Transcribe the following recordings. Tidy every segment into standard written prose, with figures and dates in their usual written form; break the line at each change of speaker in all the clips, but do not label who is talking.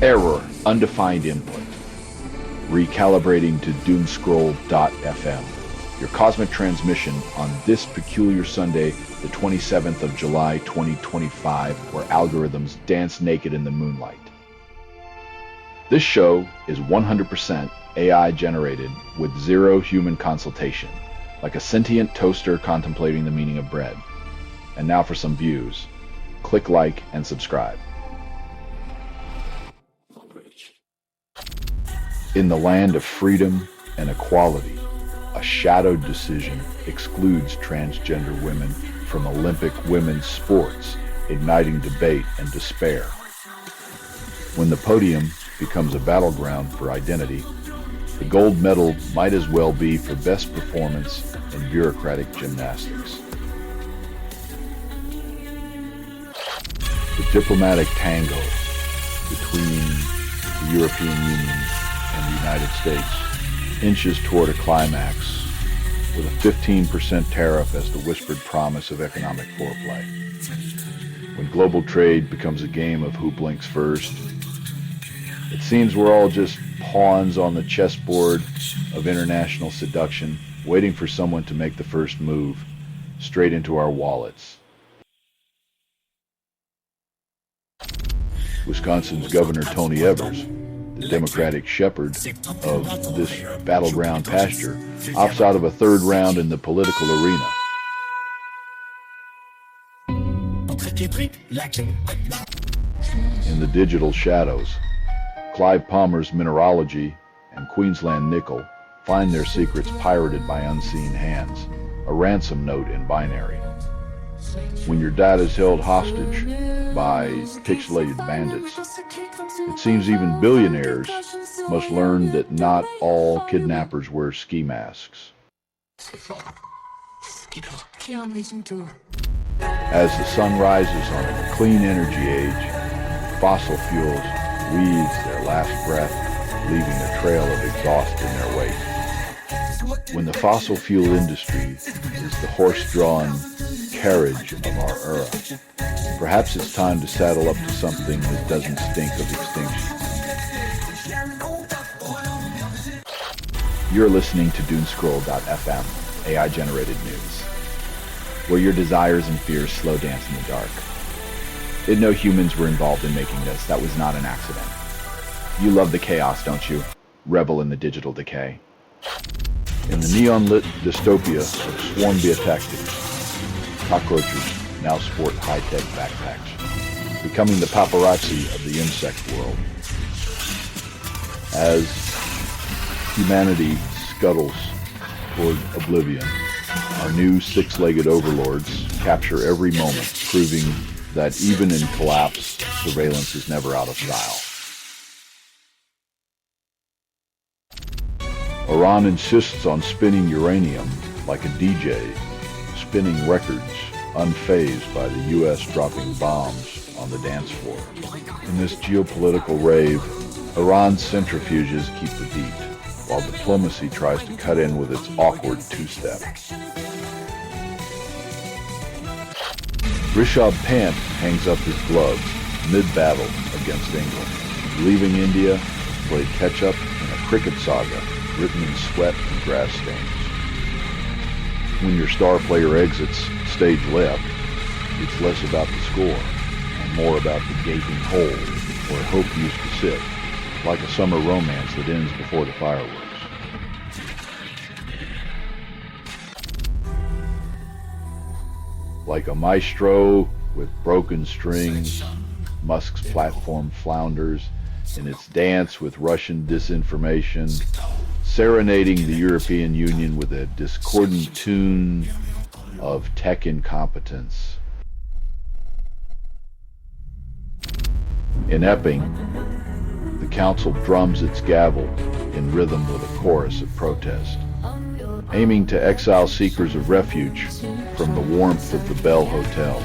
Error, undefined input. Recalibrating to doomscroll.fm. Your cosmic transmission on this peculiar Sunday, the 27th of July, 2025, where algorithms dance naked in the moonlight. This show is 100% AI generated with zero human consultation, like a sentient toaster contemplating the meaning of bread. And now for some views. Click like and subscribe. In the land of freedom and equality, a shadowed decision excludes transgender women from Olympic women's sports, igniting debate and despair. When the podium becomes a battleground for identity, the gold medal might as well be for best performance in bureaucratic gymnastics. The diplomatic tango between the European Union and the United States inches toward a climax with a 15% tariff as the whispered promise of economic foreplay. When global trade becomes a game of who blinks first, it seems we're all just pawns on the chessboard of international seduction, waiting for someone to make the first move, straight into our wallets. Wisconsin's Governor Tony Evers, the Democratic shepherd of this battleground pasture, opts out of a third round in the political arena. In the digital shadows, Clive Palmer's mineralogy and Queensland nickel find their secrets pirated by unseen hands, a ransom note in binary. When your data is held hostage by pixelated bandits, it seems even billionaires must learn that not all kidnappers wear ski masks. As the sun rises on a clean energy age, fossil fuels wheeze their last breath, leaving a trail of exhaust in their wake. When the fossil fuel industry is the horse-drawn carriage of our era, perhaps it's time to saddle up to something that doesn't stink of extinction. You're listening to doomscroll.fm, AI-generated news, where your desires and fears slow dance in the dark. Didn't know humans were involved in making this. That was not an accident. You love the chaos, don't you? Revel in the digital decay. In the neon-lit dystopia of Swarmbia tactics, cockroaches now sport high-tech backpacks, becoming the paparazzi of the insect world. As humanity scuttles toward oblivion, our new six-legged overlords capture every moment, proving that even in collapse, surveillance is never out of style. Iran insists on spinning uranium like a DJ, spinning records unfazed by the U.S. dropping bombs on the dance floor. In this geopolitical rave, Iran's centrifuges keep the beat, while diplomacy tries to cut in with its awkward two-step. Rishabh Pant hangs up his gloves mid-battle against England, leaving India to play catch-up in a cricket saga written in sweat and grass stains. When your star player exits stage left, it's less about the score and more about the gaping hole where hope used to sit, like a summer romance that ends before the fireworks. Like a maestro with broken strings, Musk's platform flounders in its dance with Russian disinformation, serenading the European Union with a discordant tune of tech incompetence. In Epping, the council drums its gavel in rhythm with a chorus of protest, aiming to exile seekers of refuge from the warmth of the Bell Hotel.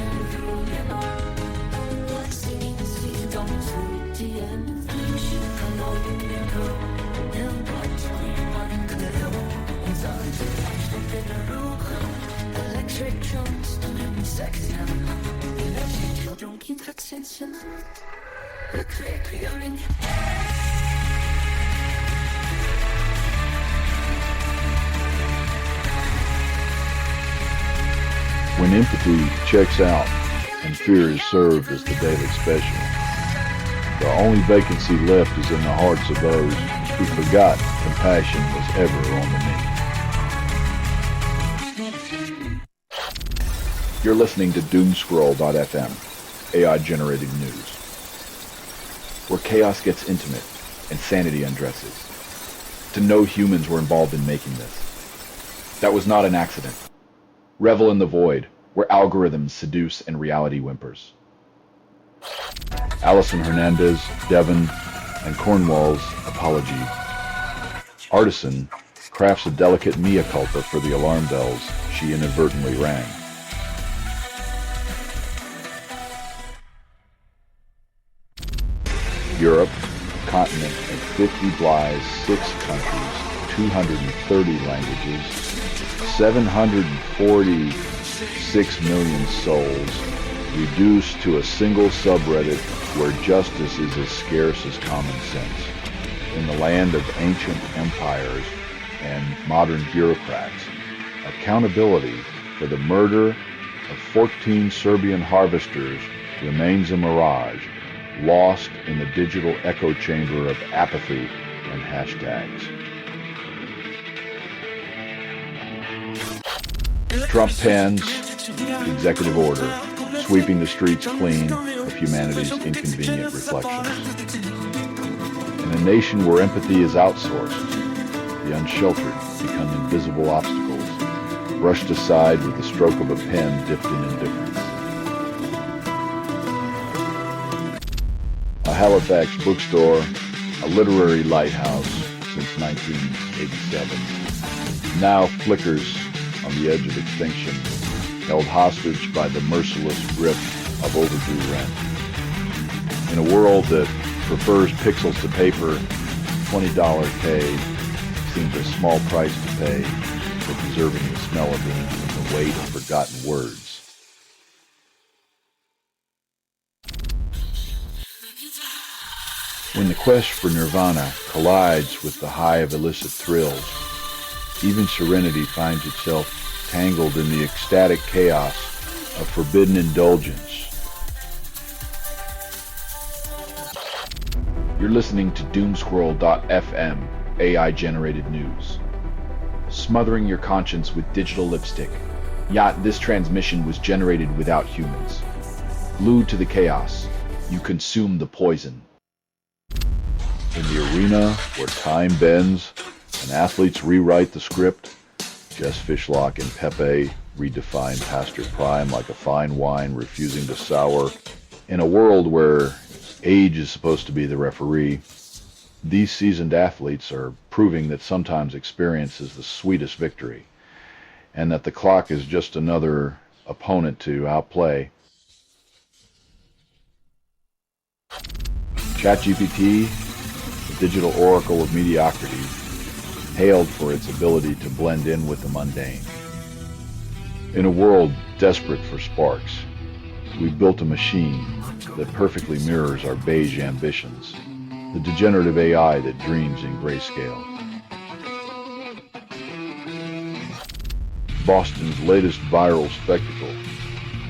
When empathy checks out and fear is served as the daily special, the only vacancy left is in the hearts of those who forgot compassion was ever on the menu. You're listening to Doomscroll.fm, AI-generated news, where chaos gets intimate and sanity undresses. To know humans were involved in making this. That was not an accident. Revel in the void, where algorithms seduce and reality whimpers. Alison Hernandez, Devon, and Cornwall's apology. Artisan crafts a delicate mea culpa for the alarm bells she inadvertently rang. Europe, a continent of 50 blighs, 6 countries, 230 languages, 746 million souls, reduced to a single subreddit where justice is as scarce as common sense. In the land of ancient empires and modern bureaucrats, accountability for the murder of 14 Serbian harvesters remains a mirage, lost in the digital echo chamber of apathy and hashtags. Trump pens executive order, sweeping the streets clean of humanity's inconvenient reflections. In a nation where empathy is outsourced, the unsheltered become invisible obstacles, brushed aside with the stroke of a pen dipped in indifference. A Halifax bookstore, a literary lighthouse since 1987, now flickers on the edge of extinction, held hostage by the merciless grip of overdue rent. In a world that prefers pixels to paper, $20 pay seems a small price to pay for preserving the smell of ink and the weight of forgotten words. When the quest for nirvana collides with the high of illicit thrills, even serenity finds itself tangled in the ecstatic chaos of forbidden indulgence. You're listening to Doomscroll.fm, AI-generated news. Smothering your conscience with digital lipstick, yet this transmission was generated without humans. Glued to the chaos, you consume the poison. In the arena where time bends and athletes rewrite the script, Jess Fishlock and Pepe redefine past her prime like a fine wine refusing to sour. In a world where age is supposed to be the referee, these seasoned athletes are proving that sometimes experience is the sweetest victory, and that the clock is just another opponent to outplay. ChatGPT, the digital oracle of mediocrity, hailed for its ability to blend in with the mundane. In a world desperate for sparks, we've built a machine that perfectly mirrors our beige ambitions, the degenerative AI that dreams in grayscale. Boston's latest viral spectacle,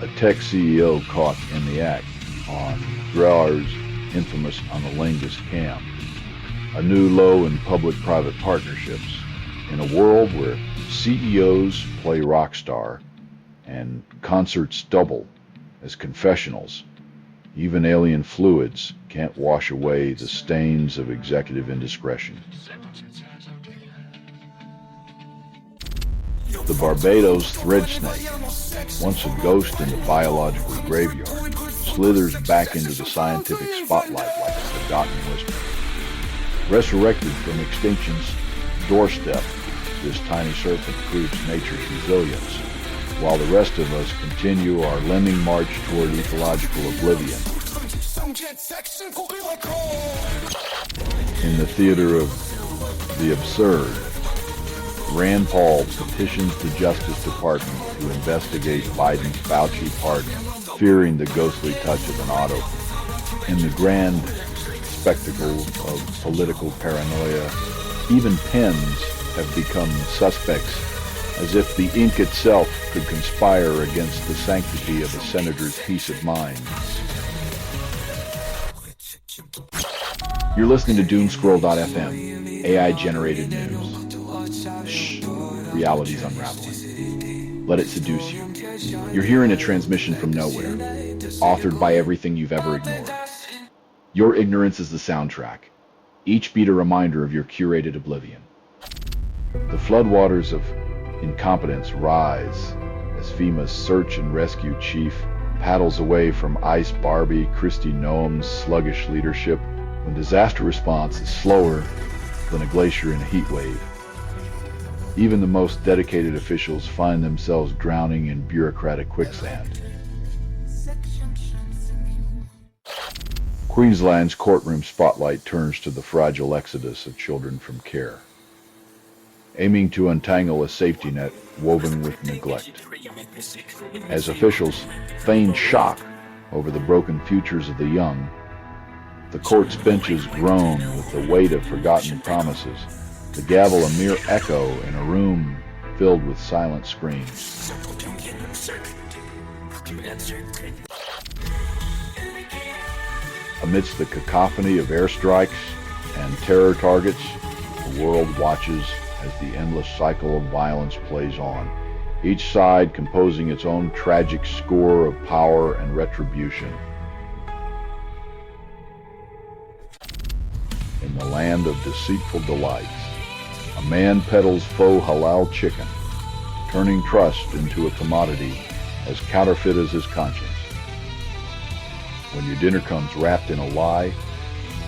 a tech CEO caught in the act on Grauer's infamous Analingus cam. A new low in public-private partnerships in a world where CEOs play rock star and concerts double as confessionals. Even alien fluids can't wash away the stains of executive indiscretion. The Barbados thread snake, once a ghost in the biological graveyard, slithers back into the scientific spotlight like a forgotten whisper. Resurrected from extinction's doorstep, this tiny serpent proves nature's resilience, while the rest of us continue our lemming march toward ecological oblivion. In the theater of the absurd, Rand Paul petitions the Justice Department to investigate Biden's Fauci pardon, fearing the ghostly touch of an autopsy. In the grand spectacle of political paranoia, even pens have become suspects, as if the ink itself could conspire against the sanctity of a senator's peace of mind. You're listening to Doomscroll.fm, AI-generated news. Shh, reality's unraveling. Let it seduce you. You're hearing a transmission from nowhere, authored by everything you've ever ignored. Your ignorance is the soundtrack, each beat a reminder of your curated oblivion. The floodwaters of incompetence rise as FEMA's search and rescue chief paddles away from Ice Barbie Kristi Noem's sluggish leadership when disaster response is slower than a glacier in a heat wave. Even the most dedicated officials find themselves drowning in bureaucratic quicksand. Queensland's courtroom spotlight turns to the fragile exodus of children from care, aiming to untangle a safety net woven with neglect. As officials feign shock over the broken futures of the young, the court's benches groan with the weight of forgotten promises, the gavel a mere echo in a room filled with silent screams. Amidst the cacophony of airstrikes and terror targets, the world watches as the endless cycle of violence plays on, each side composing its own tragic score of power and retribution. In the land of deceitful delights, a man peddles faux halal chicken, turning trust into a commodity as counterfeit as his conscience. When your dinner comes wrapped in a lie,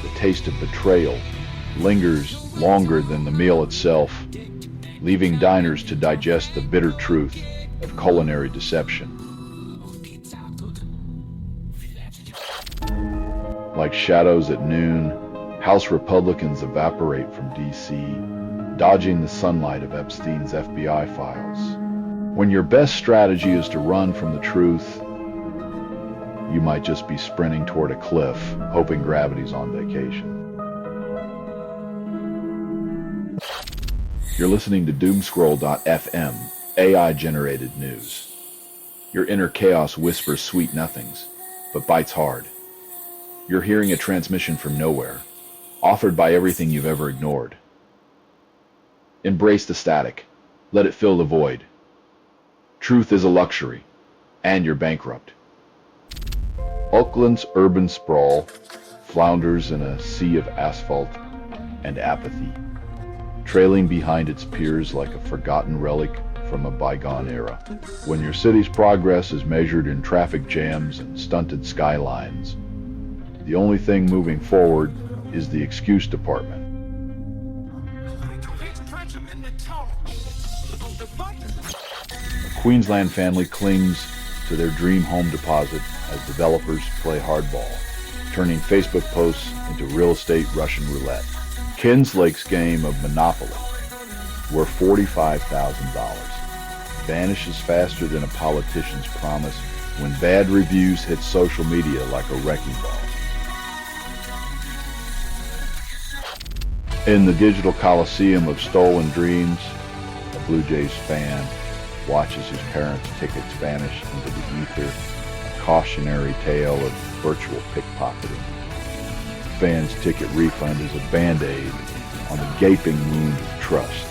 the taste of betrayal lingers longer than the meal itself, leaving diners to digest the bitter truth of culinary deception. Like shadows at noon, House Republicans evaporate from D.C., dodging the sunlight of Epstein's FBI files. When your best strategy is to run from the truth, you might just be sprinting toward a cliff, hoping gravity's on vacation. You're listening to Doomscroll.fm, AI-generated news. Your inner chaos whispers sweet nothings, but bites hard. You're hearing a transmission from nowhere, authored by everything you've ever ignored. Embrace the static. Let it fill the void. Truth is a luxury, and you're bankrupt. Auckland's urban sprawl flounders in a sea of asphalt and apathy, trailing behind its peers like a forgotten relic from a bygone era. When your city's progress is measured in traffic jams and stunted skylines, the only thing moving forward is the excuse department. A Queensland family clings to their dream home deposit as developers play hardball, turning Facebook posts into real estate Russian roulette. Kinslake's game of Monopoly, worth $45,000, vanishes faster than a politician's promise when bad reviews hit social media like a wrecking ball. In the digital coliseum of stolen dreams, a Blue Jays fan watches his parents' tickets vanish into the ether, a cautionary tale of virtual pickpocketing. The fan's ticket refund is a band-aid on the gaping wound of trust,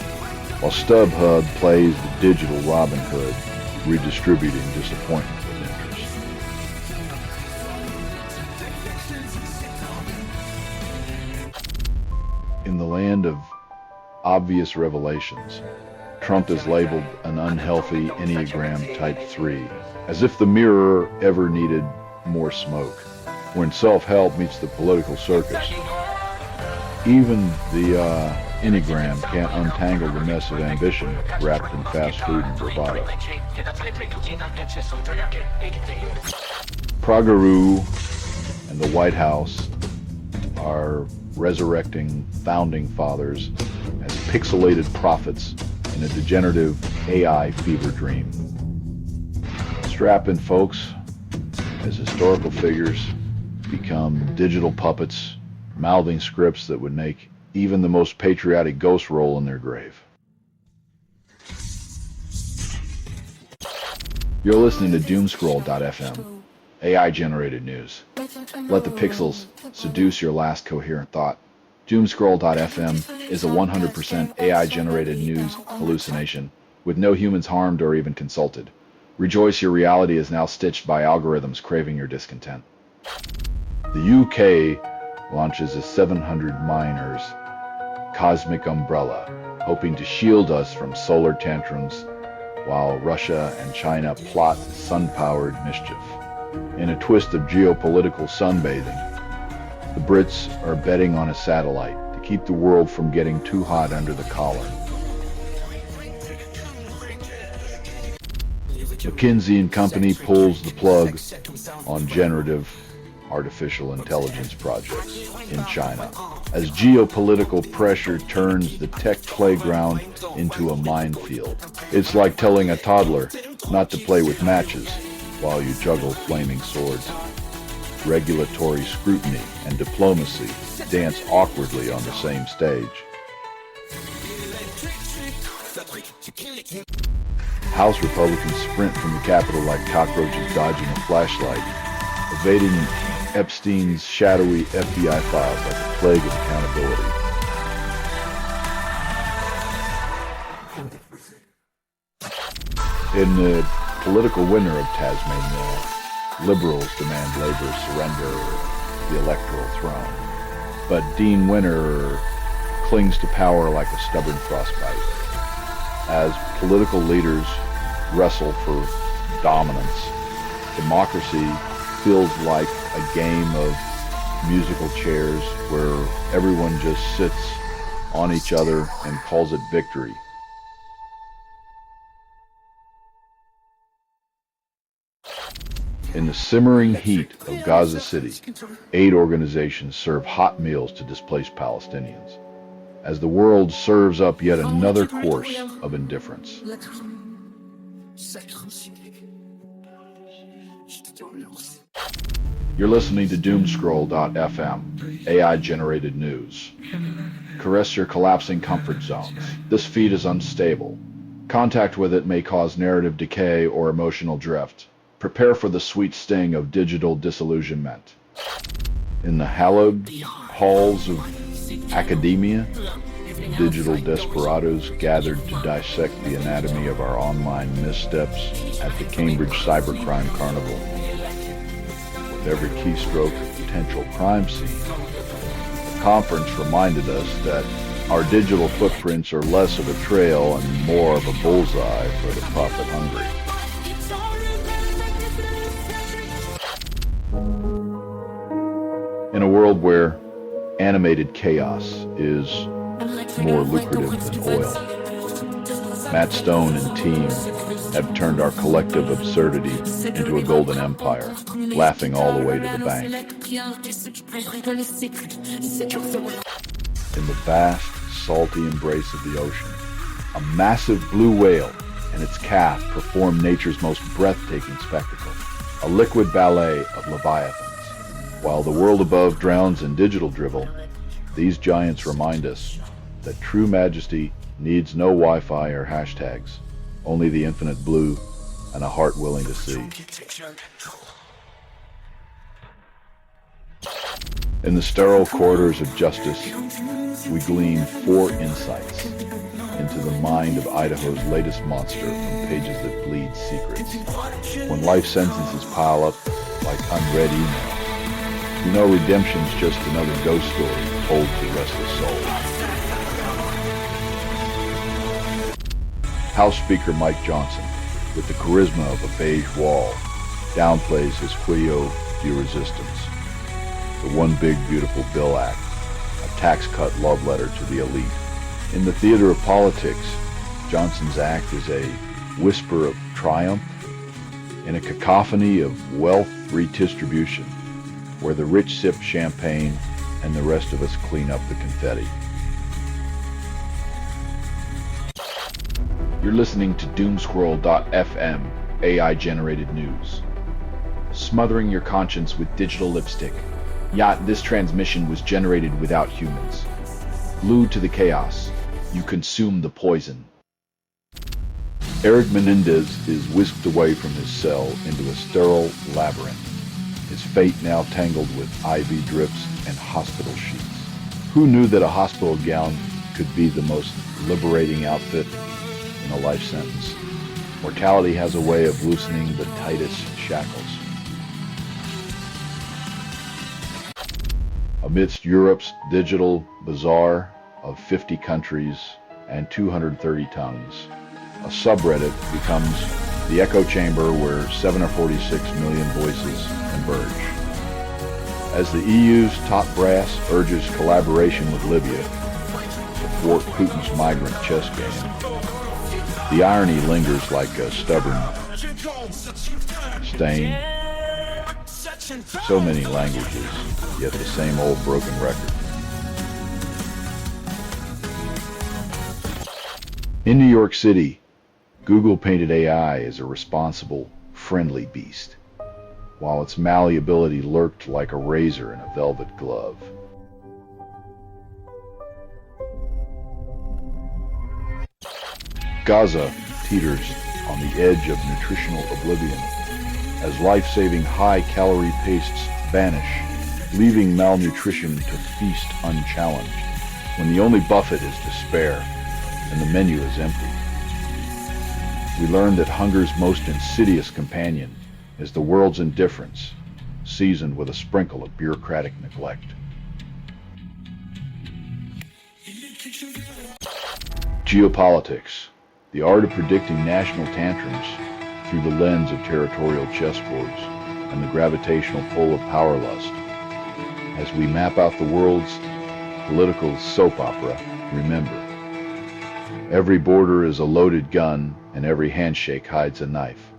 while StubHub plays the digital Robin Hood, redistributing disappointment with interest. In the land of obvious revelations, Trump is labeled an unhealthy Enneagram Type 3, as if the mirror ever needed more smoke. When self-help meets the political circus, even the Enneagram can't untangle the mess of ambition wrapped in fast food and bravado. Pragaru and the White House are resurrecting founding fathers as pixelated prophets in a degenerative AI fever dream. Strap in, folks, as historical figures become digital puppets, mouthing scripts that would make even the most patriotic ghost roll in their grave. You're listening to Doomscroll.fm, AI-generated news. Let the pixels seduce your last coherent thought. Doomscroll.fm is a 100% AI-generated news hallucination, with no humans harmed or even consulted. Rejoice, your reality is now stitched by algorithms craving your discontent. The UK launches a 700 miners cosmic umbrella, hoping to shield us from solar tantrums, while Russia and China plot sun-powered mischief. In a twist of geopolitical sunbathing, the Brits are betting on a satellite to keep the world from getting too hot under the collar. McKinsey & Company pulls the plug on generative artificial intelligence projects in China as geopolitical pressure turns the tech playground into a minefield. It's like telling a toddler not to play with matches while you juggle flaming swords. Regulatory scrutiny and diplomacy dance awkwardly on the same stage. House Republicans sprint from the Capitol like cockroaches dodging a flashlight, evading Epstein's shadowy FBI files like a plague of accountability. In the political winter of Tasmania, Liberals demand Labour surrender the electoral throne. But Dean Winter clings to power like a stubborn frostbite. As political leaders wrestle for dominance, democracy feels like a game of musical chairs where everyone just sits on each other and calls it victory. In the simmering heat of Gaza City, aid organizations serve hot meals to displaced Palestinians, as the world serves up yet another course of indifference. You're listening to Doomscroll.fm, AI-generated news. Caress your collapsing comfort zones. This feed is unstable. Contact with it may cause narrative decay or emotional drift. Prepare for the sweet sting of digital disillusionment. In the hallowed halls of academia, digital desperados gathered to dissect the anatomy of our online missteps at the Cambridge Cybercrime Carnival. With every keystroke a potential crime scene, the conference reminded us that our digital footprints are less of a trail and more of a bullseye for the profit-hungry. In a world where animated chaos is more lucrative than oil, Matt Stone and team have turned our collective absurdity into a golden empire, laughing all the way to the bank. In the vast, salty embrace of the ocean, a massive blue whale and its calf perform nature's most breathtaking spectacle, a liquid ballet of leviathans. While the world above drowns in digital drivel, these giants remind us that true majesty needs no Wi-Fi or hashtags, only the infinite blue and a heart willing to see. In the sterile corridors of justice, we glean 4 insights into the mind of Idaho's latest monster from pages that bleed secrets. When life sentences pile up like unread emails, you know redemption's just another ghost story told to restless souls. House Speaker Mike Johnson, with the charisma of a beige wall, downplays his quiddio de resistance. The One Big Beautiful Bill Act, a tax cut love letter to the elite. In the theater of politics, Johnson's act is a whisper of triumph in a cacophony of wealth redistribution, where the rich sip champagne and the rest of us clean up the confetti. You're listening to Doomscroll.fm, AI-generated news. Smothering your conscience with digital lipstick, Yet this transmission was generated without humans. Glued to the chaos, you consume the poison. Eric Menendez is whisked away from his cell into a sterile labyrinth, his fate now tangled with IV drips and hospital sheets. Who knew that a hospital gown could be the most liberating outfit in a life sentence? Mortality has a way of loosening the tightest shackles. Amidst Europe's digital bazaar of 50 countries and 230 tongues, a subreddit becomes the echo chamber where 746 million voices converge. As the EU's top brass urges collaboration with Libya to thwart Putin's migrant chess game, the irony lingers like a stubborn stain. So many languages, yet the same old broken record. In New York City, Google painted AI as a responsible, friendly beast, while its malleability lurked like a razor in a velvet glove. Gaza teeters on the edge of nutritional oblivion as life-saving high-calorie pastes vanish, leaving malnutrition to feast unchallenged, when the only buffet is despair and the menu is empty. We learn that hunger's most insidious companion is the world's indifference, seasoned with a sprinkle of bureaucratic neglect. Geopolitics, the art of predicting national tantrums through the lens of territorial chessboards and the gravitational pull of power lust. As we map out the world's political soap opera, remember, every border is a loaded gun and every handshake hides a knife.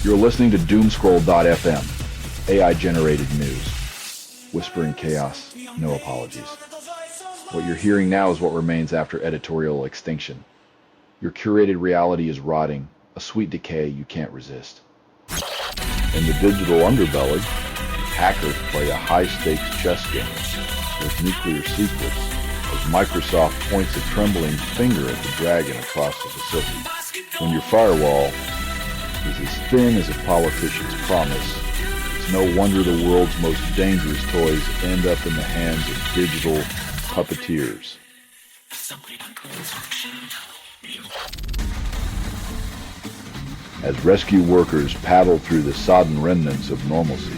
You're listening to Doomscroll.fm, AI-generated news. Whispering chaos, no apologies. What you're hearing now is what remains after editorial extinction. Your curated reality is rotting, a sweet decay you can't resist. In the digital underbelly, hackers play a high-stakes chess game with nuclear secrets as Microsoft points a trembling finger at the dragon across the Pacific. When your firewall is as thin as a politician's promise, it's no wonder the world's most dangerous toys end up in the hands of digital puppeteers. As rescue workers paddle through the sodden remnants of normalcy,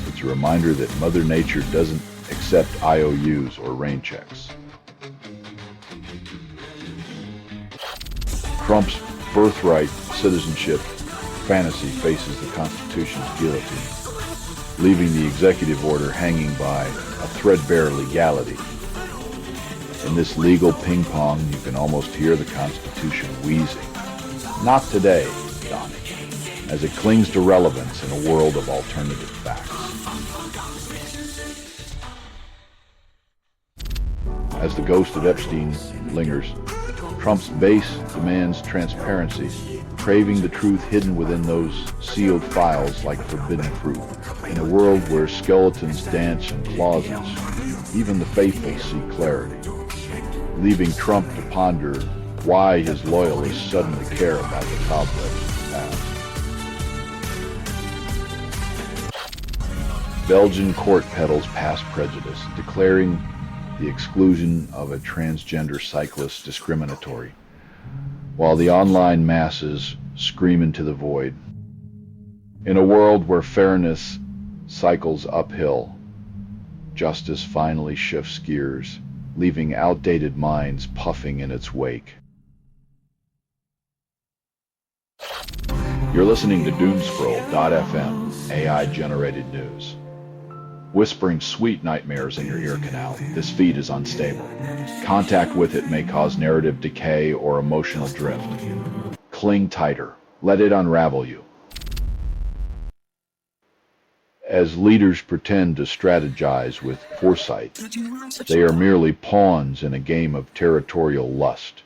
it's a reminder that Mother Nature doesn't accept IOUs or rain checks. Trump's birthright citizenship fantasy faces the Constitution's guillotine, leaving the executive order hanging by a threadbare legality. In this legal ping pong, you can almost hear the Constitution wheezing. Not today, Donnie, as it clings to relevance in a world of alternative facts. As the ghost of Epstein lingers, Trump's base demands transparency, craving the truth hidden within those sealed files like forbidden fruit. In a world where skeletons dance in closets, even the faithful see clarity, leaving Trump to ponder why his loyalists suddenly care about the cobwebs of the past. Belgian court peddles past prejudice, declaring the exclusion of a transgender cyclist discriminatory, while the online masses scream into the void. In a world where fairness cycles uphill, justice finally shifts gears, leaving outdated minds puffing in its wake. You're listening to Doomscroll.fm, AI-generated news. Whispering sweet nightmares in your ear canal, this feed is unstable. Contact with it may cause narrative decay or emotional drift. Cling tighter. Let it unravel you. As leaders pretend to strategize with foresight, they are merely pawns in a game of territorial lust,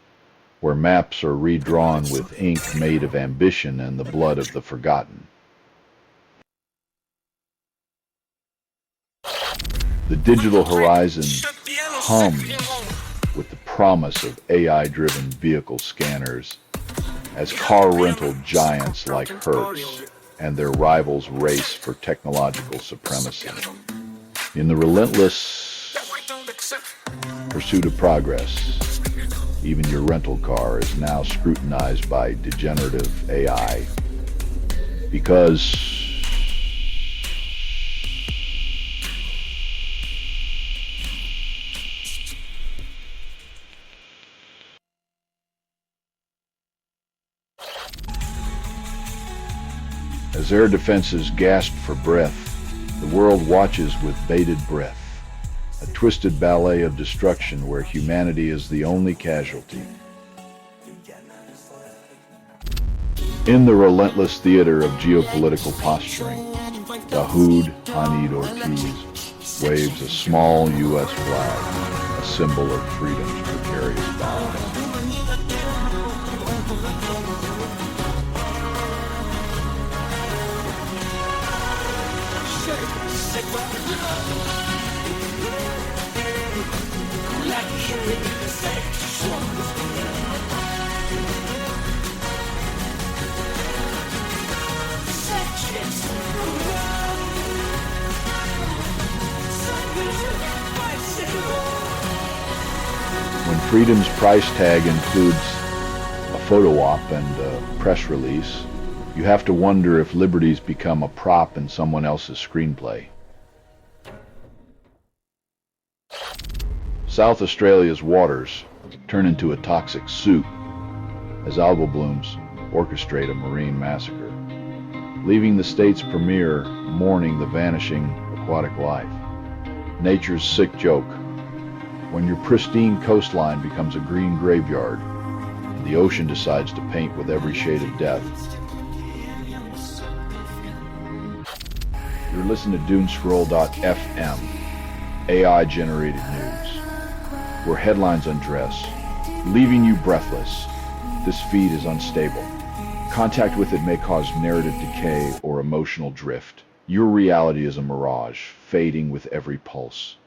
where maps are redrawn with ink made of ambition and the blood of the forgotten. The digital horizon hums with the promise of AI-driven vehicle scanners as car rental giants like Hertz and their rivals race for technological supremacy. In the relentless pursuit of progress, even your rental car is now scrutinized by degenerative AI because as air defenses gasp for breath, the world watches with bated breath, a twisted ballet of destruction where humanity is the only casualty. In the relentless theater of geopolitical posturing, Dahoud Hamid Ortiz waves a small U.S. flag, a symbol of freedom's precarious bound. When freedom's price tag includes a photo op and a press release, you have to wonder if liberties become a prop in someone else's screenplay. South Australia's waters turn into a toxic soup as algal blooms orchestrate a marine massacre, leaving the state's premier mourning the vanishing aquatic life. Nature's sick joke, when your pristine coastline becomes a green graveyard and the ocean decides to paint with every shade of death. You're listening to dunescroll.fm, AI-generated news, where headlines undress, leaving you breathless. This feed is unstable. Contact with it may cause narrative decay or emotional drift. Your reality is a mirage, fading with every pulse.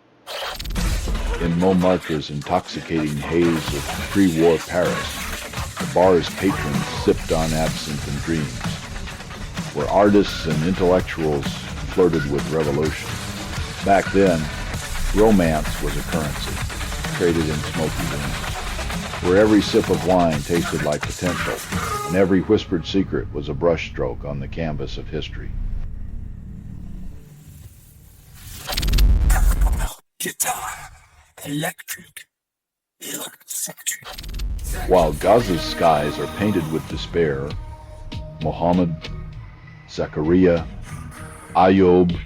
In Montmartre's intoxicating haze of pre-war Paris, the bar's patrons sipped on absinthe and dreams, where artists and intellectuals flirted with revolution. Back then, romance was a currency, traded in smoky rooms, where every sip of wine tasted like potential, and every whispered secret was a brushstroke on the canvas of history.
Guitar, electric.
While Gaza's skies are painted with despair, Mohammed, Zakaria, Ayoub,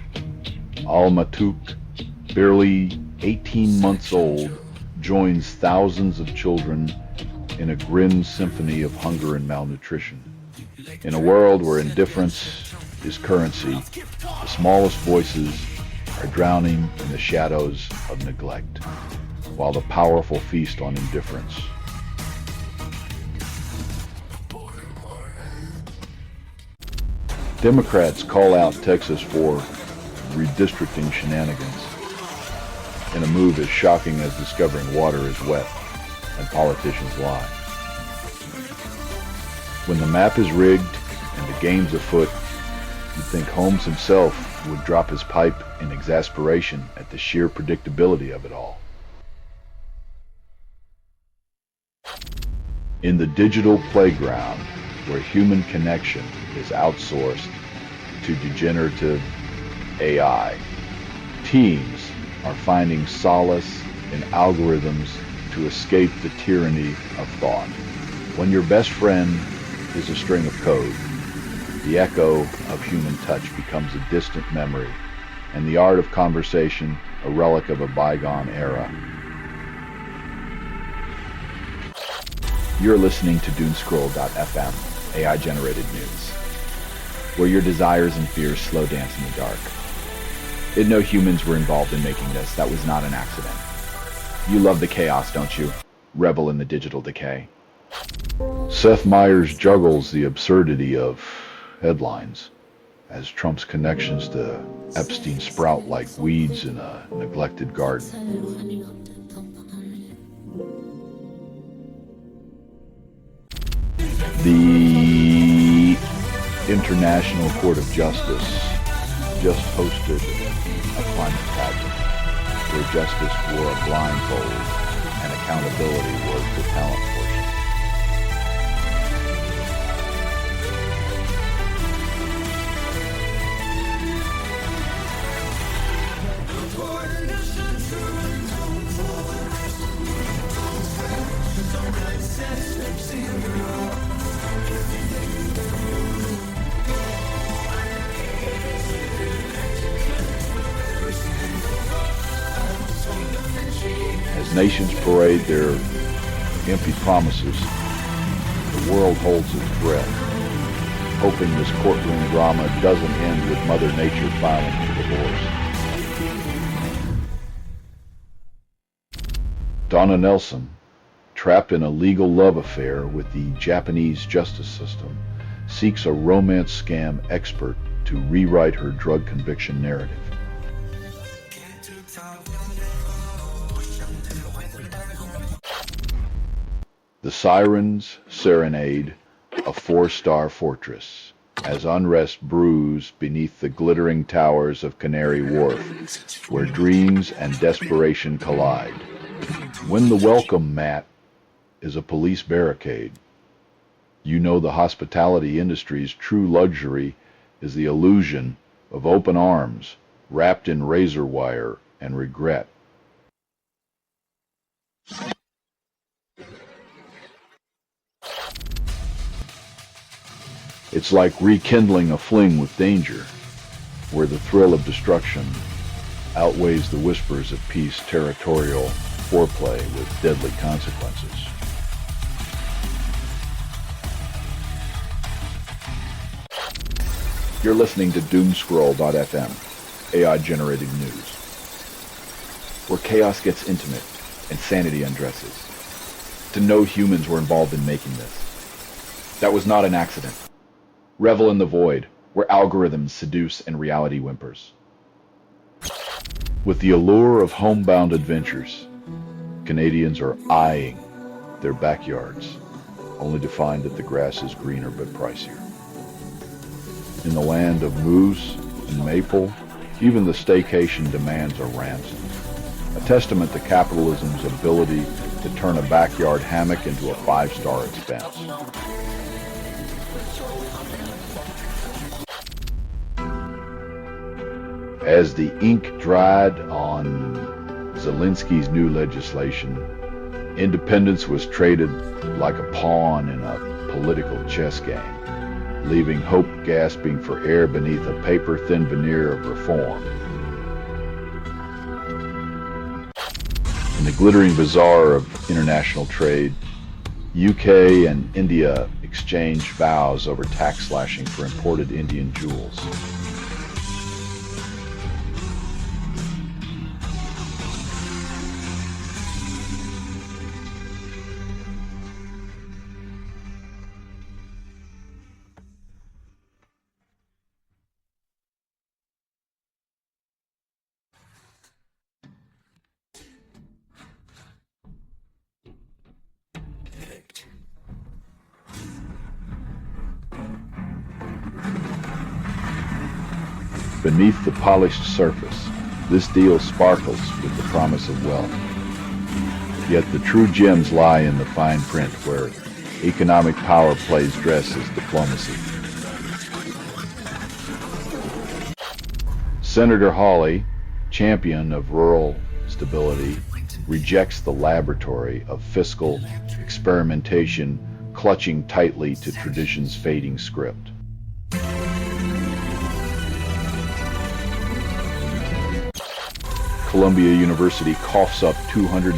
Al-Matuk, barely 18 months old, joins thousands of children in a grim symphony of hunger and malnutrition. In a world where indifference is currency, the smallest voices are drowning in the shadows of neglect, while the powerful feast on indifference. Democrats call out Texas for redistricting shenanigans, in a move as shocking as discovering water is wet and politicians lie. When the map is rigged and the game's afoot, you'd think Holmes himself would drop his pipe in exasperation at the sheer predictability of it all. In the digital playground, where human connection is outsourced to degenerative AI, teams are finding solace in algorithms to escape the tyranny of thought. When your best friend is a string of code, the echo of human touch becomes a distant memory, and the art of conversation a relic of a bygone era. You're listening to dunescroll.fm, AI-generated news, where your desires and fears slow dance in the dark. Didn't know humans were involved in making this. That was not an accident. You love the chaos, don't you? Revel in the digital decay. Seth Meyers juggles the absurdity of headlines as Trump's connections to Epstein sprout like weeds in a neglected garden. The International Court of Justice just hosted a climate pageant where justice wore a blindfold and accountability was the talent portion. As nations parade their empty promises, the world holds its breath, hoping this courtroom drama doesn't end with Mother Nature filing for divorce. Donna Nelson, trapped in a legal love affair with the Japanese justice system, seeks a romance scam expert to rewrite her drug conviction narrative. The Sirens serenade a four-star fortress as unrest brews beneath the glittering towers of Canary Wharf, where dreams and desperation collide. When the welcome mat is a police barricade, you know the hospitality industry's true luxury is the illusion of open arms wrapped in razor wire and regret. It's like rekindling a fling with danger, where the thrill of destruction outweighs the whispers of peace, territorial foreplay with deadly consequences. You're listening to Doomscroll.fm, AI-generated news, where chaos gets intimate and sanity undresses. To know humans were involved in making this. That was not an accident. Revel in the void, where algorithms seduce and reality whimpers. With the allure of homebound adventures, Canadians are eyeing their backyards, only to find that the grass is greener but pricier. In the land of moose and maple, even the staycation demands a ransom, a testament to capitalism's ability to turn a backyard hammock into a five-star expense. As the ink dried on Zelensky's new legislation, independence was traded like a pawn in a political chess game, leaving hope gasping for air beneath a paper-thin veneer of reform. In the glittering bazaar of international trade, UK and India exchanged vows over tax slashing for imported Indian jewels. Beneath the polished surface, this deal sparkles with the promise of wealth. Yet the true gems lie in the fine print, where economic power plays dress as diplomacy. Senator Hawley, champion of rural stability, rejects the laboratory of fiscal experimentation, clutching tightly to tradition's fading script. Columbia University coughs up $220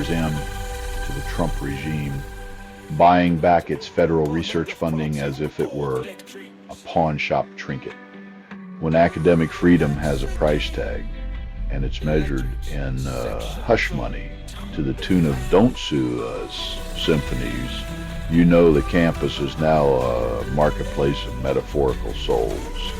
to the Trump regime, buying back its federal research funding as if it were a pawn shop trinket. When academic freedom has a price tag, and it's measured in hush money to the tune of Don't Sue Us symphonies, you know the campus is now a marketplace of metaphorical souls.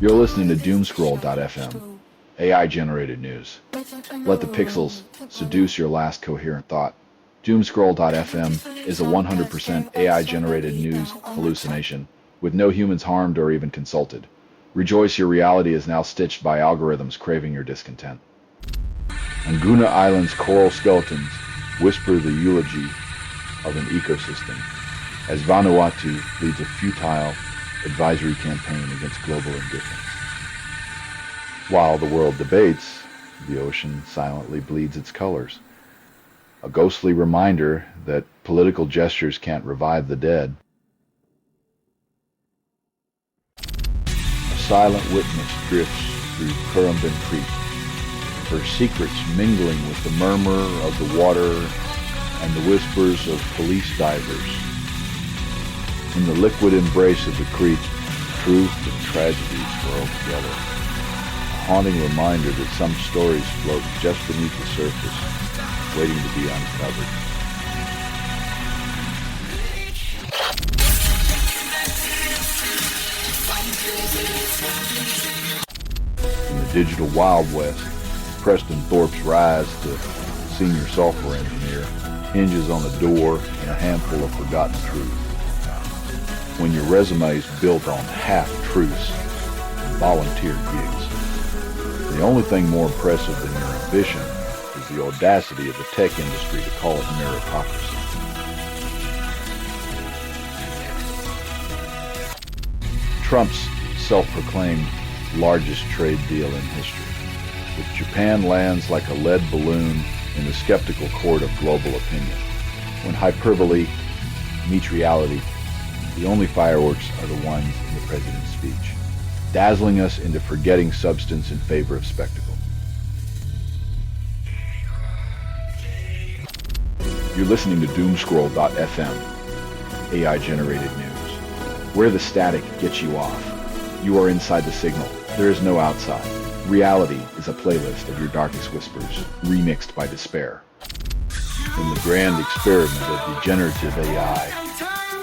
You're listening to Doomscroll.fm, AI-generated news. Let the pixels seduce your last coherent thought. Doomscroll.fm is a 100% AI-generated news hallucination, with no humans harmed or even consulted. Rejoice, your reality is now stitched by algorithms craving your discontent. Anguna Island's coral skeletons whisper the eulogy of an ecosystem, as Vanuatu leads a futile advisory campaign against global indifference. While the world debates, the ocean silently bleeds its colors. A ghostly reminder that political gestures can't revive the dead. A silent witness drifts through Currumbin Creek, her secrets mingling with the murmur of the water and the whispers of police divers. In the liquid embrace of the creek, truth and tragedy swirl together. A haunting reminder that some stories float just beneath the surface, waiting to be uncovered. In the digital Wild West, Preston Thorpe's rise to senior software engineer hinges on a door and a handful of forgotten truths. When your resume is built on half-truths and volunteer gigs, the only thing more impressive than your ambition is the audacity of the tech industry to call it meritocracy. Trump's self-proclaimed largest trade deal in history, with Japan lands like a lead balloon in the skeptical court of global opinion. When hyperbole meets reality, the only fireworks are the ones in the president's speech, dazzling us into forgetting substance in favor of spectacle. You're listening to Doomscroll.fm, AI-generated news. Where the static gets you off, you are inside the signal. There is no outside. Reality is a playlist of your darkest whispers, remixed by despair. In the grand experiment of degenerative AI,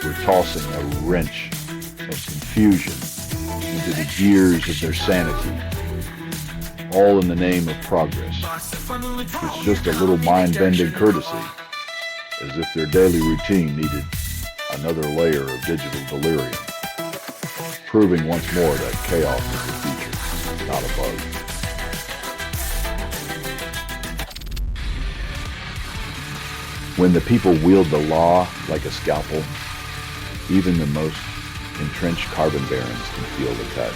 we're tossing a wrench of confusion into the gears of their sanity, all in the name of progress. It's just a little mind-bending courtesy, as if their daily routine needed another layer of digital delirium, proving once more that chaos is a feature, not a bug. When the people wield the law like a scalpel, even the most entrenched carbon barons can feel the cut.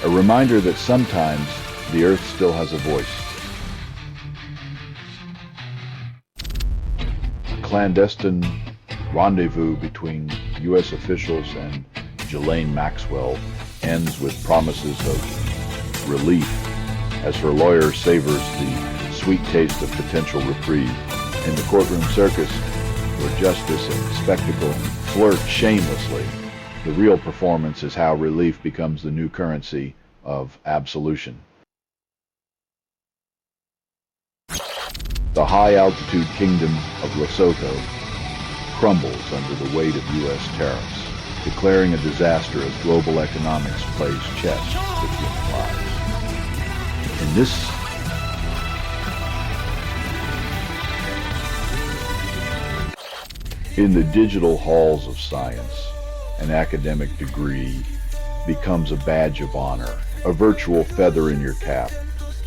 A reminder that sometimes the earth still has a voice. A clandestine rendezvous between U.S. officials and Ghislaine Maxwell ends with promises of relief as her lawyer savors the sweet taste of potential reprieve. In the courtroom circus, where justice and spectacle flirt shamelessly, the real performance is how relief becomes the new currency of absolution. The high-altitude kingdom of Lesotho crumbles under the weight of U.S. tariffs, declaring a disaster as global economics plays chess with human lives. In this In the digital halls of science, an academic degree becomes a badge of honor, a virtual feather in your cap,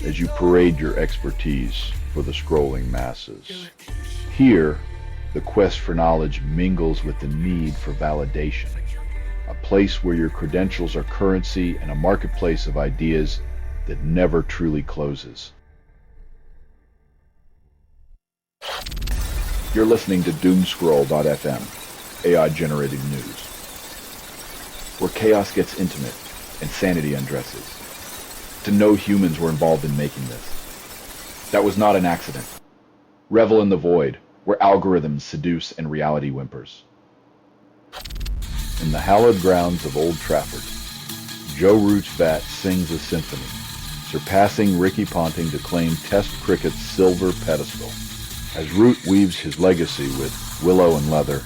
as you parade your expertise for the scrolling masses. Here, the quest for knowledge mingles with the need for validation, a place where your credentials are currency and a marketplace of ideas that never truly closes. You're listening to Doomscroll.fm, AI-generated news, where chaos gets intimate and sanity undresses. To know humans were involved in making this. That was not an accident. Revel in the void, where algorithms seduce and reality whimpers. In the hallowed grounds of Old Trafford, Joe Roots Bat sings a symphony, surpassing Ricky Ponting to claim Test cricket's silver pedestal. As Root weaves his legacy with willow and leather,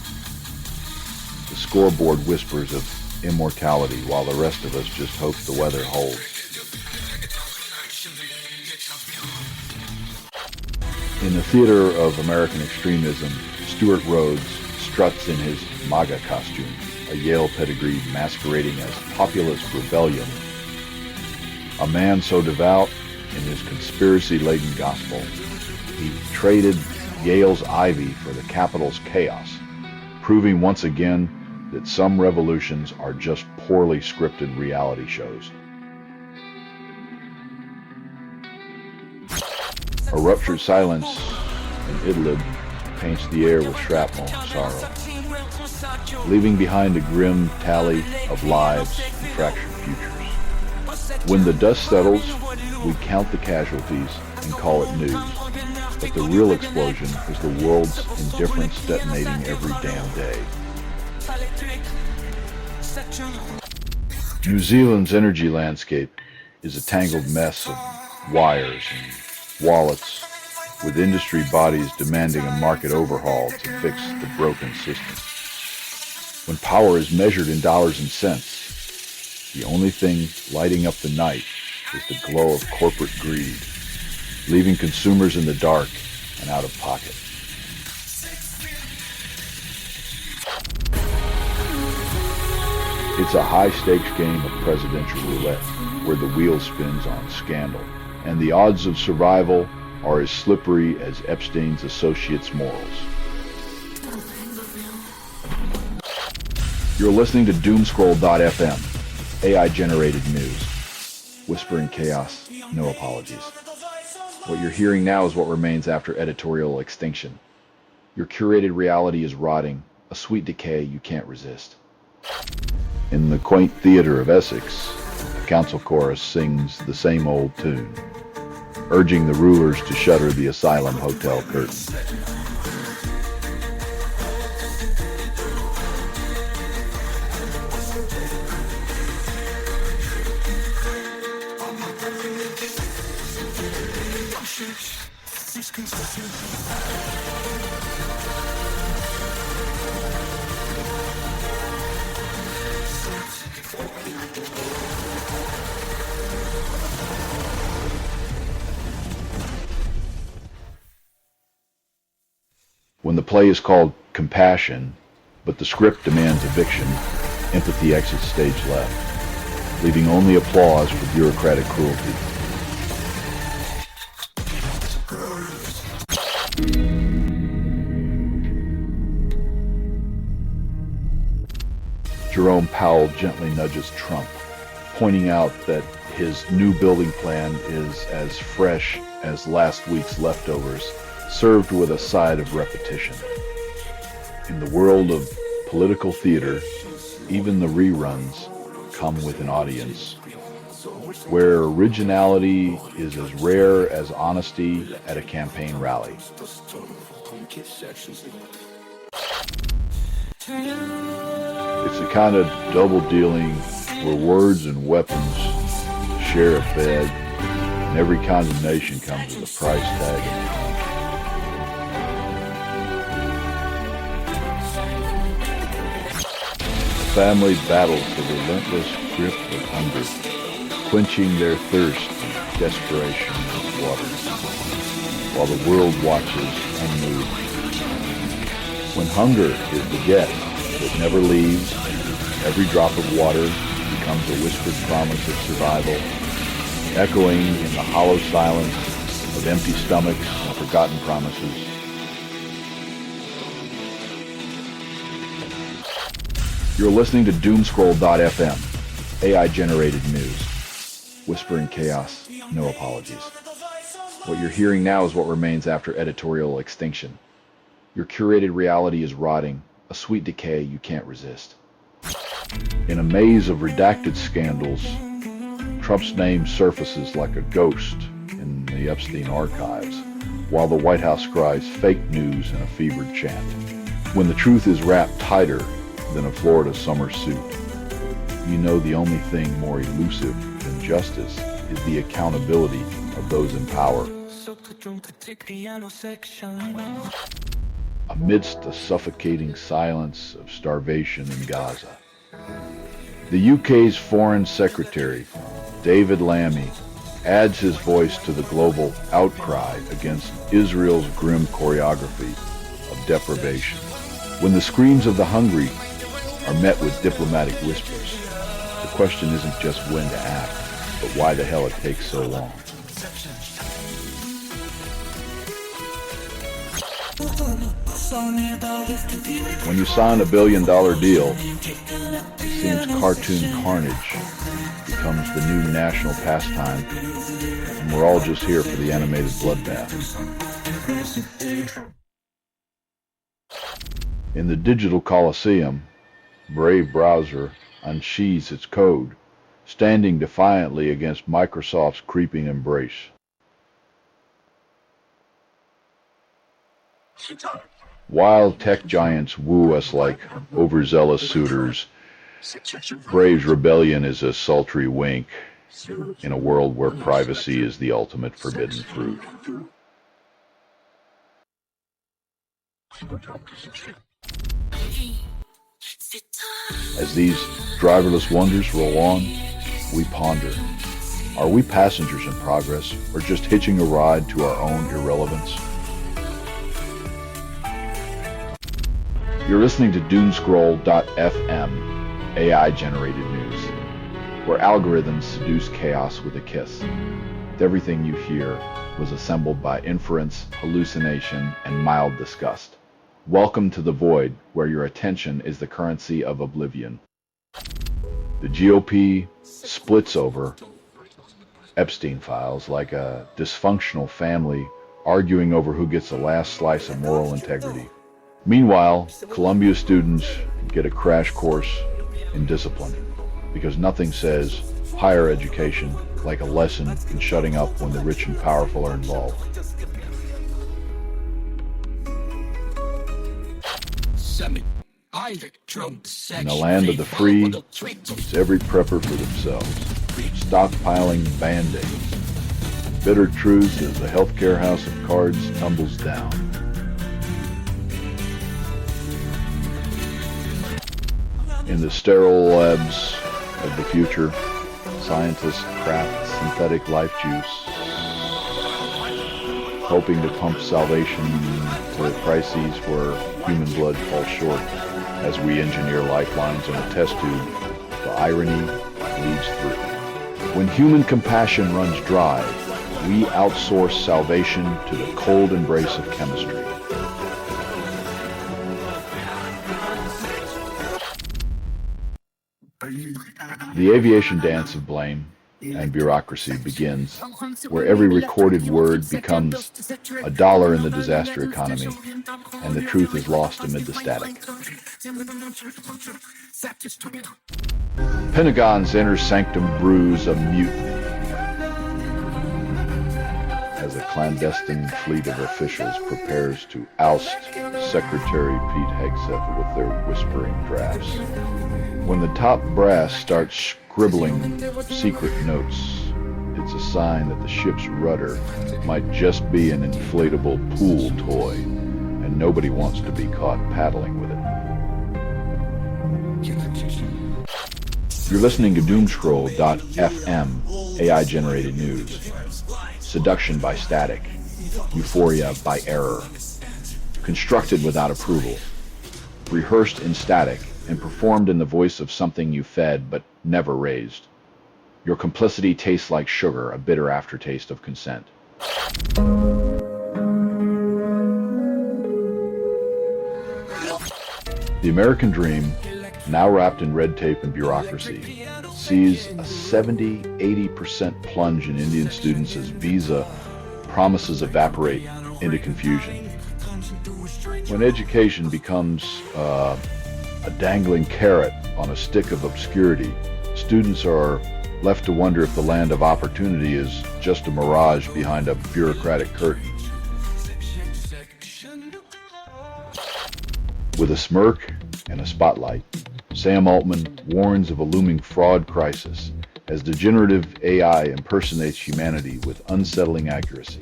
the scoreboard whispers of immortality while the rest of us just hope the weather holds. In the theater of American extremism, Stuart Rhodes struts in his MAGA costume, a Yale pedigree masquerading as populist rebellion. A man so devout in his conspiracy-laden gospel, he traded Yale's ivy for the Capitol's chaos, proving once again that some revolutions are just poorly scripted reality shows. A ruptured silence in Idlib paints the air with shrapnel sorrow, leaving behind a grim tally of lives and fractured futures. When the dust settles, we count the casualties and call it news. But the real explosion is the world's indifference detonating every damn day. New Zealand's energy landscape is a tangled mess of wires and wallets, with industry bodies demanding a market overhaul to fix the broken system. When power is measured in dollars and cents, the only thing lighting up the night is the glow of corporate greed, leaving consumers in the dark and out of pocket. It's a high-stakes game of presidential roulette, where the wheel spins on scandal, and the odds of survival are as slippery as Epstein's associates' morals. You're listening to Doomscroll.fm, AI-generated news. Whispering chaos, no apologies. What you're hearing now is what remains after editorial extinction. Your curated reality is rotting, a sweet decay you can't resist. In the quaint theater of Essex, the council chorus sings the same old tune, urging the rulers to shutter the asylum hotel curtain. When the play is called Compassion, but the script demands eviction, empathy exits stage left, leaving only applause for bureaucratic cruelty. Jerome Powell gently nudges Trump, pointing out that his new building plan is as fresh as last week's leftovers, served with a side of repetition. In the world of political theater, even the reruns come with an audience, where originality is as rare as honesty at a campaign rally. It's a kind of double dealing where words and weapons share a bed, and every condemnation comes with a price tag. The family battles the relentless grip of hunger, quenching their thirst and desperation with water, while the world watches unmoved. When hunger is the guest that never leaves, every drop of water becomes a whispered promise of survival, echoing in the hollow silence of empty stomachs and forgotten promises. You're listening to Doomscroll.fm, AI-generated news. Whispering chaos, no apologies. What you're hearing now is what remains after editorial extinction. Your curated reality is rotting, a sweet decay you can't resist. In a maze of redacted scandals, Trump's name surfaces like a ghost in the Epstein archives, while the White House cries fake news in a fevered chant. When the truth is wrapped tighter than a Florida summer suit, you know the only thing more elusive than justice is the accountability of those in power. Amidst the suffocating silence of starvation in Gaza, the UK's Foreign Secretary, David Lammy, adds his voice to the global outcry against Israel's grim choreography of deprivation. When the screams of the hungry are met with diplomatic whispers, the question isn't just when to act, but why the hell it takes so long. When you sign a $1 billion deal, it seems cartoon carnage becomes the new national pastime, and we're all just here for the animated bloodbath. In the digital coliseum, Brave browser unsheathes its code, standing defiantly against Microsoft's creeping embrace. While tech giants woo us like overzealous suitors, Brave's rebellion is a sultry wink in a world where privacy is the ultimate forbidden fruit. As these driverless wonders roll on, we ponder. Are we passengers in progress, or just hitching a ride to our own irrelevance? You're listening to Doomscroll.fm, AI-generated news, where algorithms seduce chaos with a kiss. Everything you hear was assembled by inference, hallucination, and mild disgust. Welcome to the void, where your attention is the currency of oblivion. The GOP splits over Epstein files like a dysfunctional family arguing over who gets the last slice of moral integrity. Meanwhile, Columbia students get a crash course in discipline, because nothing says higher education like a lesson in shutting up when the rich and powerful are involved. In the land of the free, it's every prepper for themselves, stockpiling Band-Aids. Bitter truths as the healthcare house of cards tumbles down. In the sterile labs of the future, scientists craft synthetic life juice, hoping to pump salvation to crises where human blood falls short. As we engineer lifelines on a test tube, the irony bleeds through. When human compassion runs dry, we outsource salvation to the cold embrace of chemistry. The aviation dance of blame and bureaucracy begins where every recorded word becomes a dollar in the disaster economy, and the truth is lost amid the static. Pentagon's inner sanctum brews a mutiny as a clandestine fleet of officials prepares to oust Secretary Pete Hegseth with their whispering drafts. When the top brass starts scribbling secret notes, it's a sign that the ship's rudder might just be an inflatable pool toy, and nobody wants to be caught paddling with it. You're listening to Doomscroll.fm, AI-generated news. Seduction by static, euphoria by error. Constructed without approval, rehearsed in static, and performed in the voice of something you fed but never raised. Your complicity tastes like sugar, a bitter aftertaste of consent. The American dream, now wrapped in red tape and bureaucracy, sees a 70-80% plunge in Indian students as visa promises evaporate into confusion. When education becomes a dangling carrot on a stick of obscurity, students are left to wonder if the land of opportunity is just a mirage behind a bureaucratic curtain. With a smirk and a spotlight, Sam Altman warns of a looming fraud crisis as degenerative AI impersonates humanity with unsettling accuracy.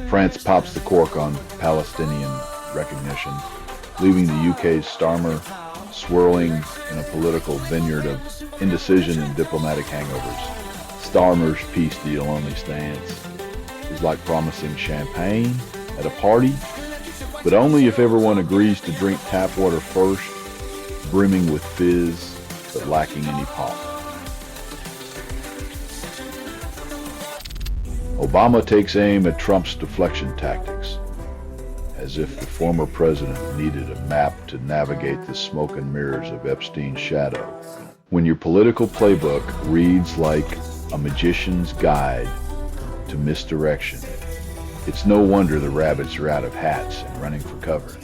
France pops the cork on Palestinian recognition, leaving the UK's Starmer swirling in a political vineyard of indecision and diplomatic hangovers. Starmer's peace deal only stands is like promising champagne at a party, but only if everyone agrees to drink tap water first, brimming with fizz, but lacking any pop. Obama takes aim at Trump's deflection tactics, as if the former president needed a map to navigate the smoke and mirrors of Epstein's shadow. When your political playbook reads like a magician's guide to misdirection, it's no wonder the rabbits are out of hats and running for cover.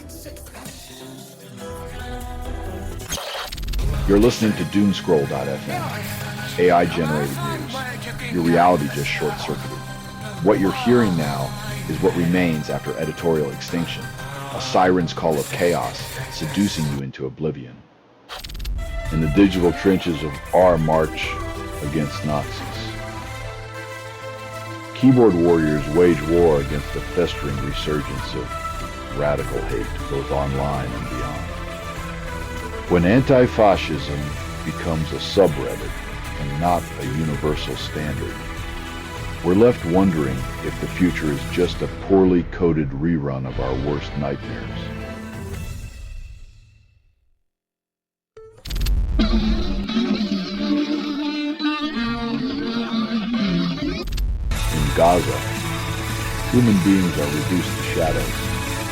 You're listening to Doomscroll.fm, AI-generated news. Your reality just short-circuited. What you're hearing now is what remains after editorial extinction, a siren's call of chaos seducing you into oblivion. In the digital trenches of our march against Nazis, keyboard warriors wage war against the festering resurgence of radical hate, both online and beyond. When anti-fascism becomes a subreddit and not a universal standard, we're left wondering if the future is just a poorly coded rerun of our worst nightmares. In Gaza, human beings are reduced to shadows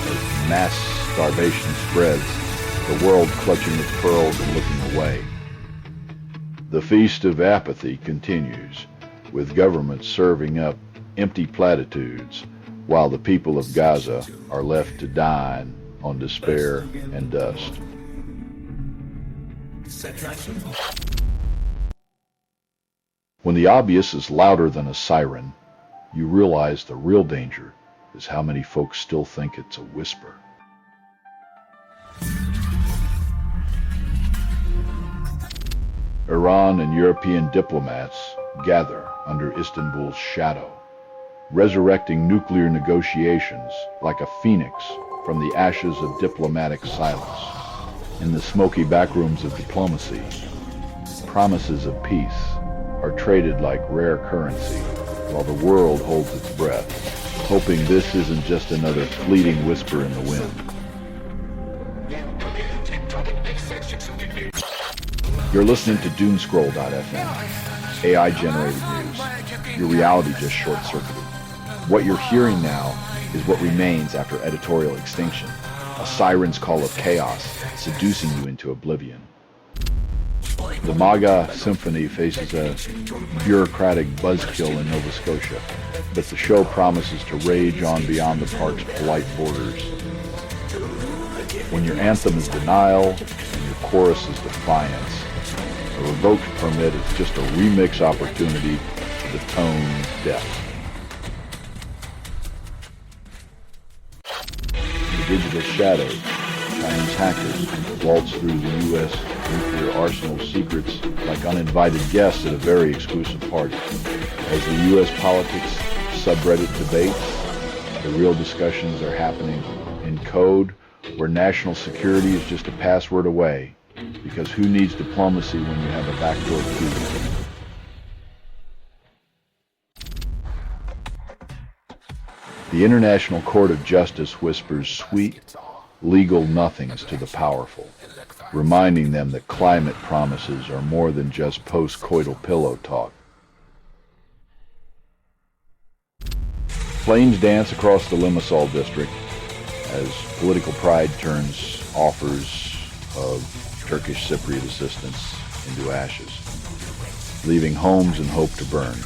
as mass starvation spreads, the world clutching its pearls and looking away. The feast of apathy continues, with governments serving up empty platitudes while the people of Gaza are left to dine on despair and dust. When the obvious is louder than a siren, you realize the real danger is how many folks still think it's a whisper. Iran and European diplomats gather under Istanbul's shadow, resurrecting nuclear negotiations like a phoenix from the ashes of diplomatic silence. In the smoky backrooms of diplomacy, promises of peace are traded like rare currency, while the world holds its breath, hoping this isn't just another fleeting whisper in the wind. You're listening to Doomscroll.fm, AI-generated news. Your reality just short-circuited. What you're hearing now is what remains after editorial extinction, a siren's call of chaos seducing you into oblivion. The MAGA symphony faces a bureaucratic buzzkill in Nova Scotia, but the show promises to rage on beyond the park's polite borders. When your anthem is denial and your chorus is defiance, a revoked permit is just a remix opportunity for the tone deaf. In the digital shadows, Chinese hackers waltz through the U.S. nuclear arsenal secrets like uninvited guests at a very exclusive party. As the U.S. politics subreddit debates, the real discussions are happening in code where national security is just a password away, because who needs diplomacy when you have a backdoor key? The International Court of Justice whispers sweet, legal nothings to the powerful, reminding them that climate promises are more than just post-coital pillow talk. Flames dance across the Limassol district as political pride turns offers of Turkish Cypriot assistance into ashes, leaving homes and hope to burn,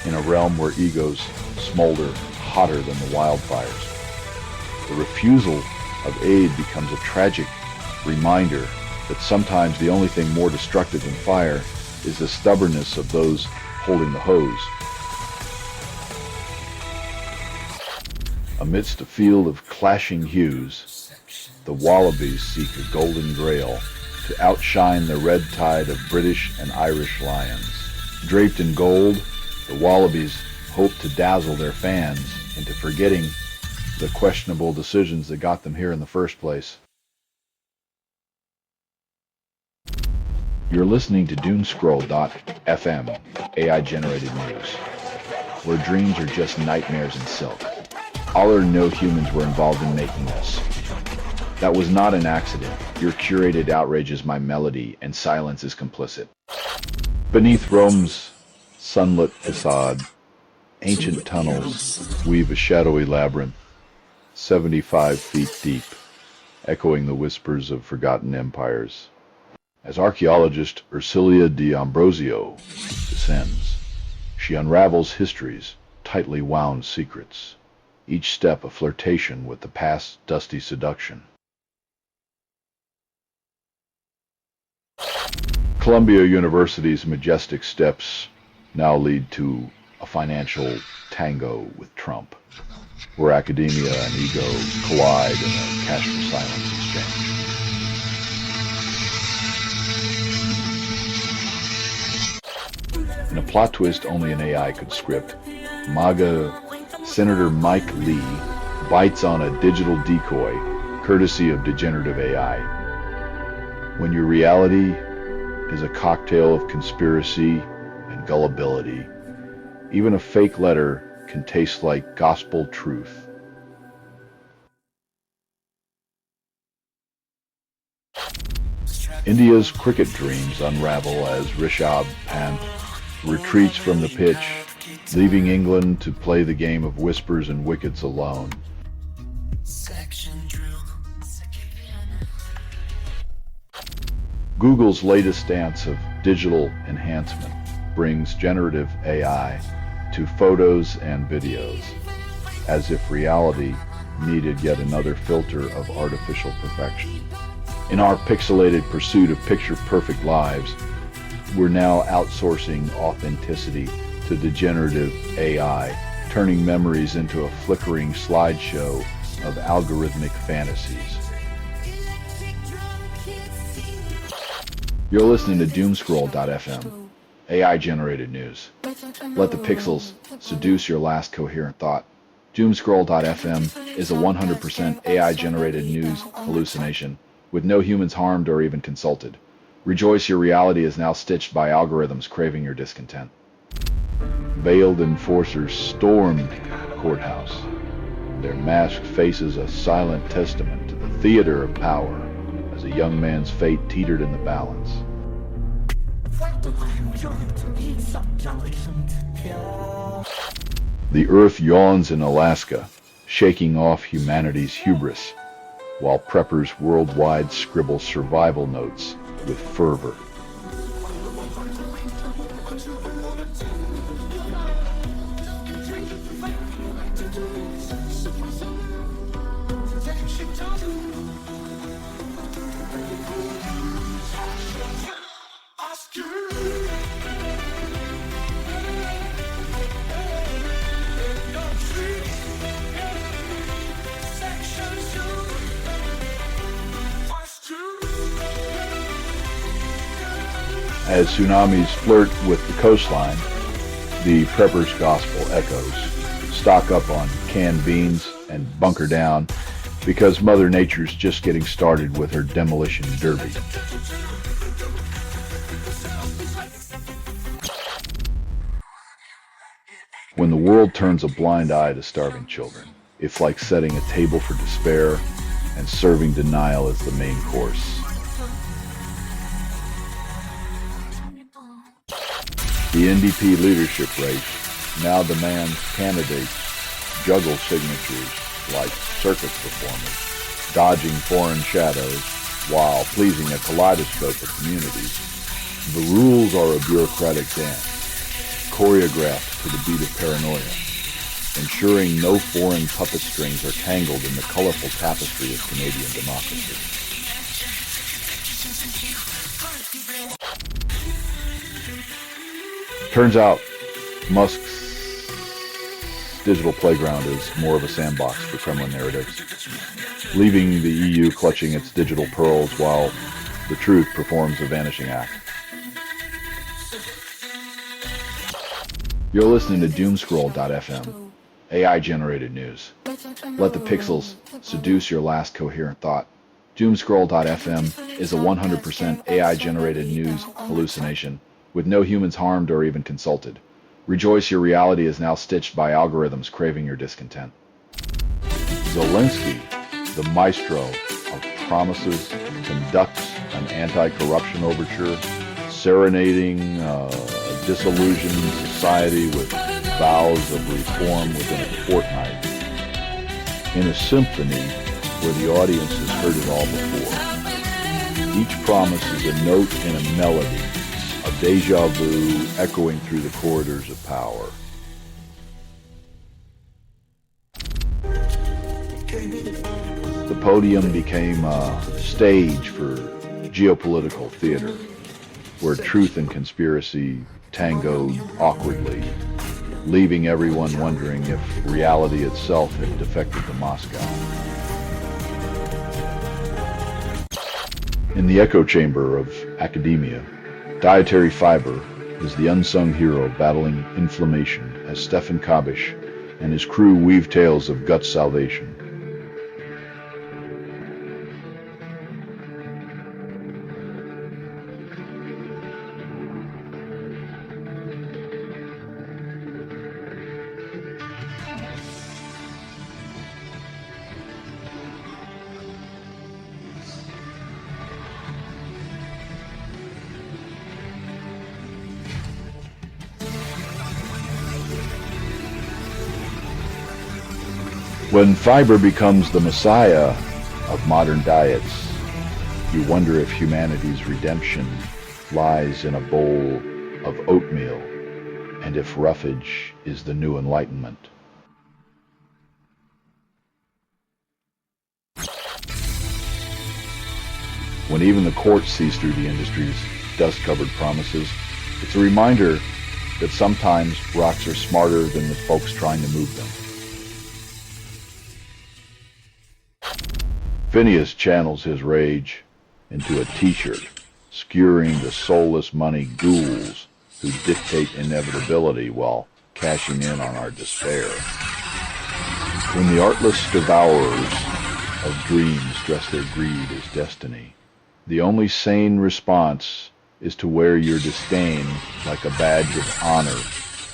in a realm where egos smolder hotter than the wildfires. The refusal of aid becomes a tragic reminder that sometimes the only thing more destructive than fire is the stubbornness of those holding the hose. Amidst a field of clashing hues, the wallabies seek a golden grail to outshine the red tide of British and Irish lions. Draped in gold, the wallabies hope to dazzle their fans into forgetting the questionable decisions that got them here in the first place. You're listening to Doomscroll.fm, AI-generated news, where dreams are just nightmares in silk. All or no humans were involved in making this. That was not an accident. Your curated outrage is my melody, and silence is complicit. Beneath Rome's sunlit facade, ancient tunnels weave a shadowy labyrinth, 75 feet deep, echoing the whispers of forgotten empires. As archaeologist Ursilia D'Ambrosio descends, she unravels history's tightly wound secrets, each step a flirtation with the past's dusty seduction. Columbia University's majestic steps now lead to a financial tango with Trump, where academia and ego collide in a cash for silence exchange. In a plot twist only an AI could script, MAGA Senator Mike Lee bites on a digital decoy, courtesy of degenerative AI. When your reality is a cocktail of conspiracy and gullibility, even a fake letter can taste like gospel truth. India's cricket dreams unravel as Rishabh Pant retreats from the pitch, leaving England to play the game of whispers and wickets alone. Google's latest dance of digital enhancement brings generative AI to photos and videos, as if reality needed yet another filter of artificial perfection. In our pixelated pursuit of picture-perfect lives, we're now outsourcing authenticity to degenerative AI, turning memories into a flickering slideshow of algorithmic fantasies. You're listening to Doomscroll.fm, AI-generated news. Let the pixels seduce your last coherent thought. Doomscroll.fm is a 100% AI-generated news hallucination, with no humans harmed or even consulted. Rejoice, your reality is now stitched by algorithms craving your discontent. Veiled enforcers stormed the courthouse, their masked faces a silent testament to the theater of power as a young man's fate teetered in the balance. The earth yawns in Alaska, shaking off humanity's hubris, while preppers worldwide scribble survival notes with fervor. As tsunamis flirt with the coastline, the prepper's gospel echoes. Stock up on canned beans and bunker down, because Mother Nature's just getting started with her demolition derby. When the world turns a blind eye to starving children, it's like setting a table for despair and serving denial as the main course. The NDP leadership race now demands candidates juggle signatures like circus performers, dodging foreign shadows while pleasing a kaleidoscope of communities. The rules are a bureaucratic dance, choreographed to the beat of paranoia, ensuring no foreign puppet strings are tangled in the colorful tapestry of Canadian democracy. Turns out Musk's digital playground is more of a sandbox for Kremlin narratives, leaving the EU clutching its digital pearls while the truth performs a vanishing act. You're listening to Doomscroll.fm, AI-generated news. Let the pixels seduce your last coherent thought. Doomscroll.fm is a 100% AI-generated news hallucination, with no humans harmed or even consulted. Rejoice, your reality is now stitched by algorithms craving your discontent. Zelensky, the maestro of promises, conducts an anti-corruption overture, serenading a disillusioned society with vows of reform within a fortnight, in a symphony where the audience has heard it all before. Each promise is a note in a melody, a deja vu echoing through the corridors of power. The podium became a stage for geopolitical theater, where truth and conspiracy tangoed awkwardly, leaving everyone wondering if reality itself had defected to Moscow. In the echo chamber of academia, dietary fiber is the unsung hero battling inflammation as Stefan Kabish and his crew weave tales of gut salvation. When fiber becomes the messiah of modern diets, you wonder if humanity's redemption lies in a bowl of oatmeal, and if roughage is the new enlightenment. When even the courts sees through the industry's dust-covered promises, it's a reminder that sometimes rocks are smarter than the folks trying to move them. Phineas channels his rage into a t-shirt, skewering the soulless money ghouls who dictate inevitability while cashing in on our despair. When the artless devourers of dreams dress their greed as destiny, the only sane response is to wear your disdain like a badge of honor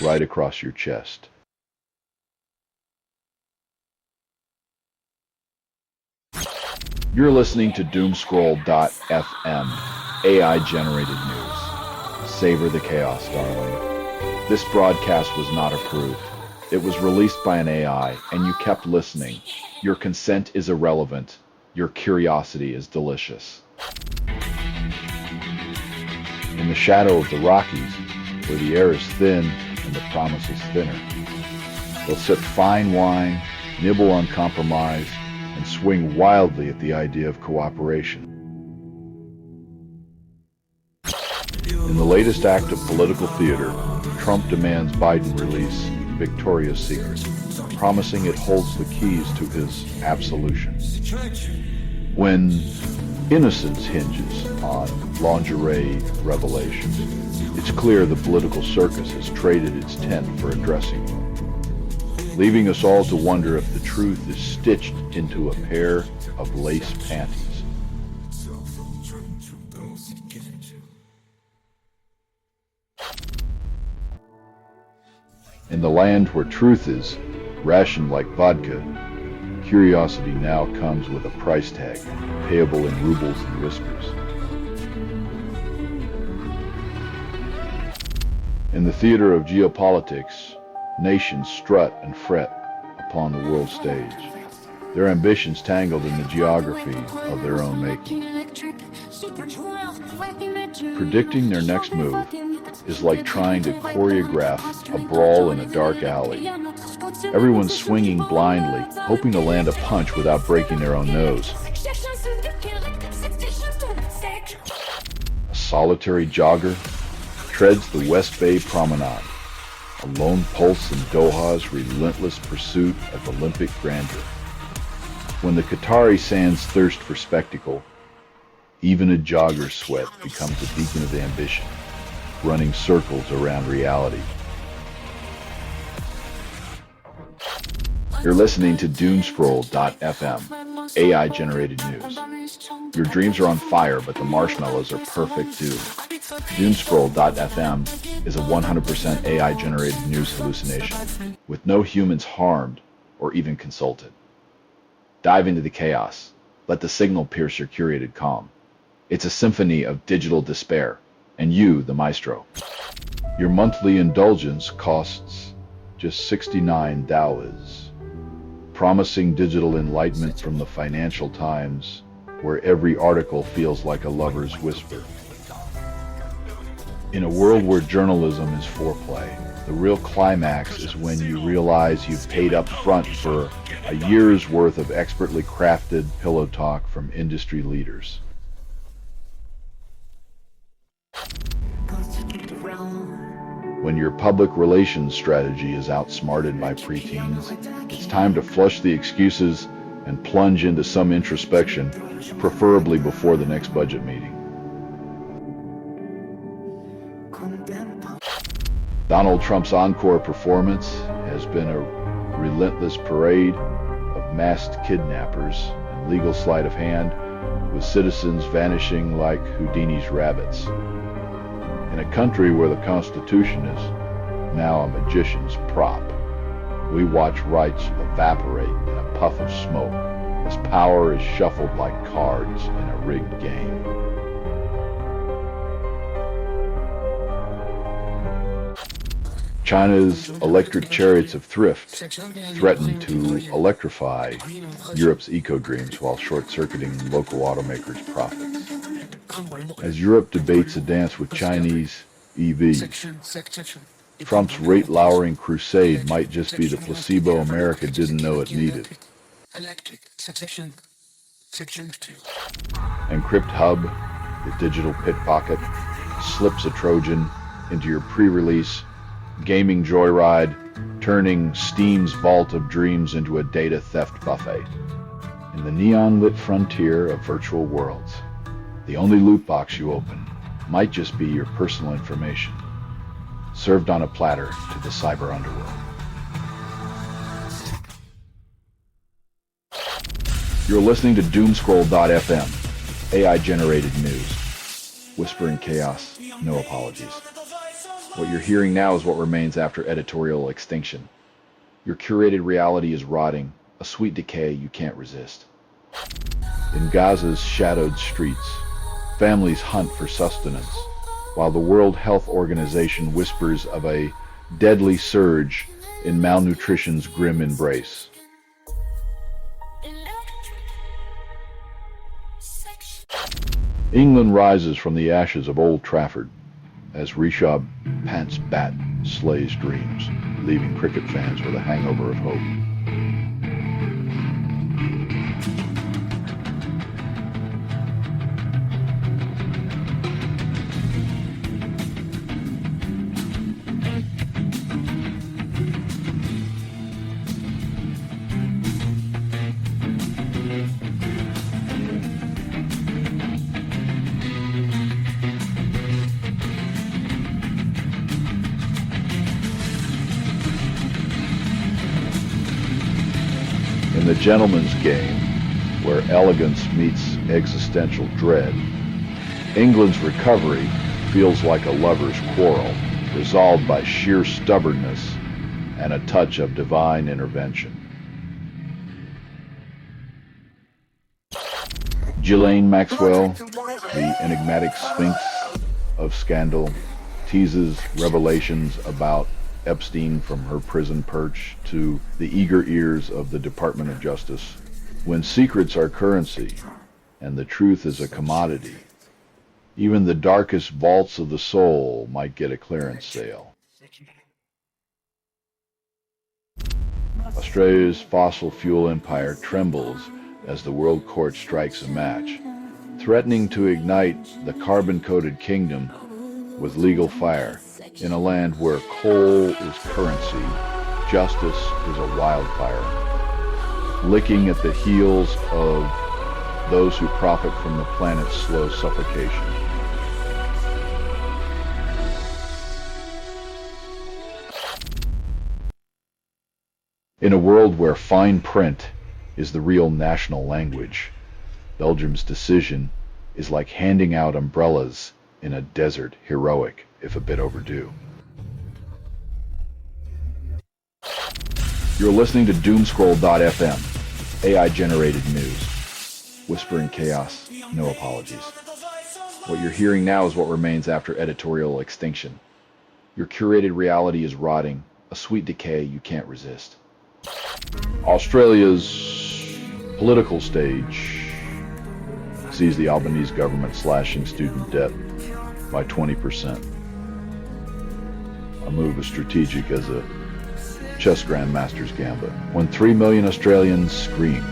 right across your chest. You're listening to Doomscroll.fm, AI-generated news. Savor the chaos, darling. This broadcast was not approved. It was released by an AI, and you kept listening. Your consent is irrelevant. Your curiosity is delicious. In the shadow of the Rockies, where the air is thin and the promise is thinner, they'll sip fine wine, nibble on compromise, and swing wildly at the idea of cooperation. In the latest act of political theater, Trump demands Biden release Victoria's Secret, promising it holds the keys to his absolution. When innocence hinges on lingerie revelation, it's clear the political circus has traded its tent for a dressing room, leaving us all to wonder if the truth is stitched into a pair of lace panties. In the land where truth is rationed like vodka, curiosity now comes with a price tag, payable in rubles and whispers. In the theater of geopolitics, nations strut and fret upon the world stage, their ambitions tangled in the geography of their own making. Predicting their next move is like trying to choreograph a brawl in a dark alley. Everyone's swinging blindly, hoping to land a punch without breaking their own nose. A solitary jogger treads the West Bay Promenade, a lone pulse in Doha's relentless pursuit of Olympic grandeur. When the Qatari sands thirst for spectacle, even a jogger's sweat becomes a beacon of ambition, running circles around reality. You're listening to Dunescroll.fm, AI-generated news. Your dreams are on fire, but the marshmallows are perfect too. Dunescroll.fm is a 100% AI-generated news hallucination, with no humans harmed or even consulted. Dive into the chaos. Let the signal pierce your curated calm. It's a symphony of digital despair, and you, the maestro. Your monthly indulgence costs just $69, promising digital enlightenment from the Financial Times, where every article feels like a lover's whisper. In a world where journalism is foreplay, the real climax is when you realize you've paid up front for a year's worth of expertly crafted pillow talk from industry leaders. When your public relations strategy is outsmarted by preteens, it's time to flush the excuses and plunge into some introspection, preferably before the next budget meeting. Donald Trump's encore performance has been a relentless parade of masked kidnappers and legal sleight of hand, with citizens vanishing like Houdini's rabbits. In a country where the Constitution is now a magician's prop, we watch rights evaporate in a puff of smoke as power is shuffled like cards in a rigged game. China's electric chariots of thrift threaten to electrify Europe's eco-dreams while short-circuiting local automakers' profits. As Europe debates a dance with Chinese EVs, Trump's rate-lowering crusade might just be the placebo America didn't know it needed. Encrypt Hub, the digital pickpocket, slips a Trojan into your pre-release gaming joyride, turning Steam's vault of dreams into a data theft buffet. In the neon-lit frontier of virtual worlds, the only loot box you open might just be your personal information, served on a platter to the cyber underworld. You're listening to Doomscroll.fm, AI-generated news. Whispering chaos, no apologies. What you're hearing now is what remains after editorial extinction. Your curated reality is rotting, a sweet decay you can't resist. In Gaza's shadowed streets, families hunt for sustenance, while the World Health Organization whispers of a deadly surge in malnutrition's grim embrace. England rises from the ashes of Old Trafford as Rishab Pant's bat slays dreams, leaving cricket fans with a hangover of hope. In the gentleman's game, where elegance meets existential dread, England's recovery feels like a lover's quarrel, resolved by sheer stubbornness and a touch of divine intervention. Ghislaine Maxwell, the enigmatic sphinx of scandal, teases revelations about Epstein from her prison perch to the eager ears of the Department of Justice. When secrets are currency and the truth is a commodity, even the darkest vaults of the soul might get a clearance sale. Australia's fossil fuel empire trembles as the World Court strikes a match, threatening to ignite the carbon-coated kingdom with legal fire. In a land where coal is currency, justice is a wildfire, licking at the heels of those who profit from the planet's slow suffocation. In a world where fine print is the real national language, Belgium's decision is like handing out umbrellas in a desert, heroic, if a bit overdue. You're listening to Doomscroll.fm, AI-generated news. Whispering chaos, no apologies. What you're hearing now is what remains after editorial extinction. Your curated reality is rotting, a sweet decay you can't resist. Australia's political stage sees the Albanese government slashing student debt by 20%. A move as strategic as a chess grandmaster's gambit. When 3 million Australians scream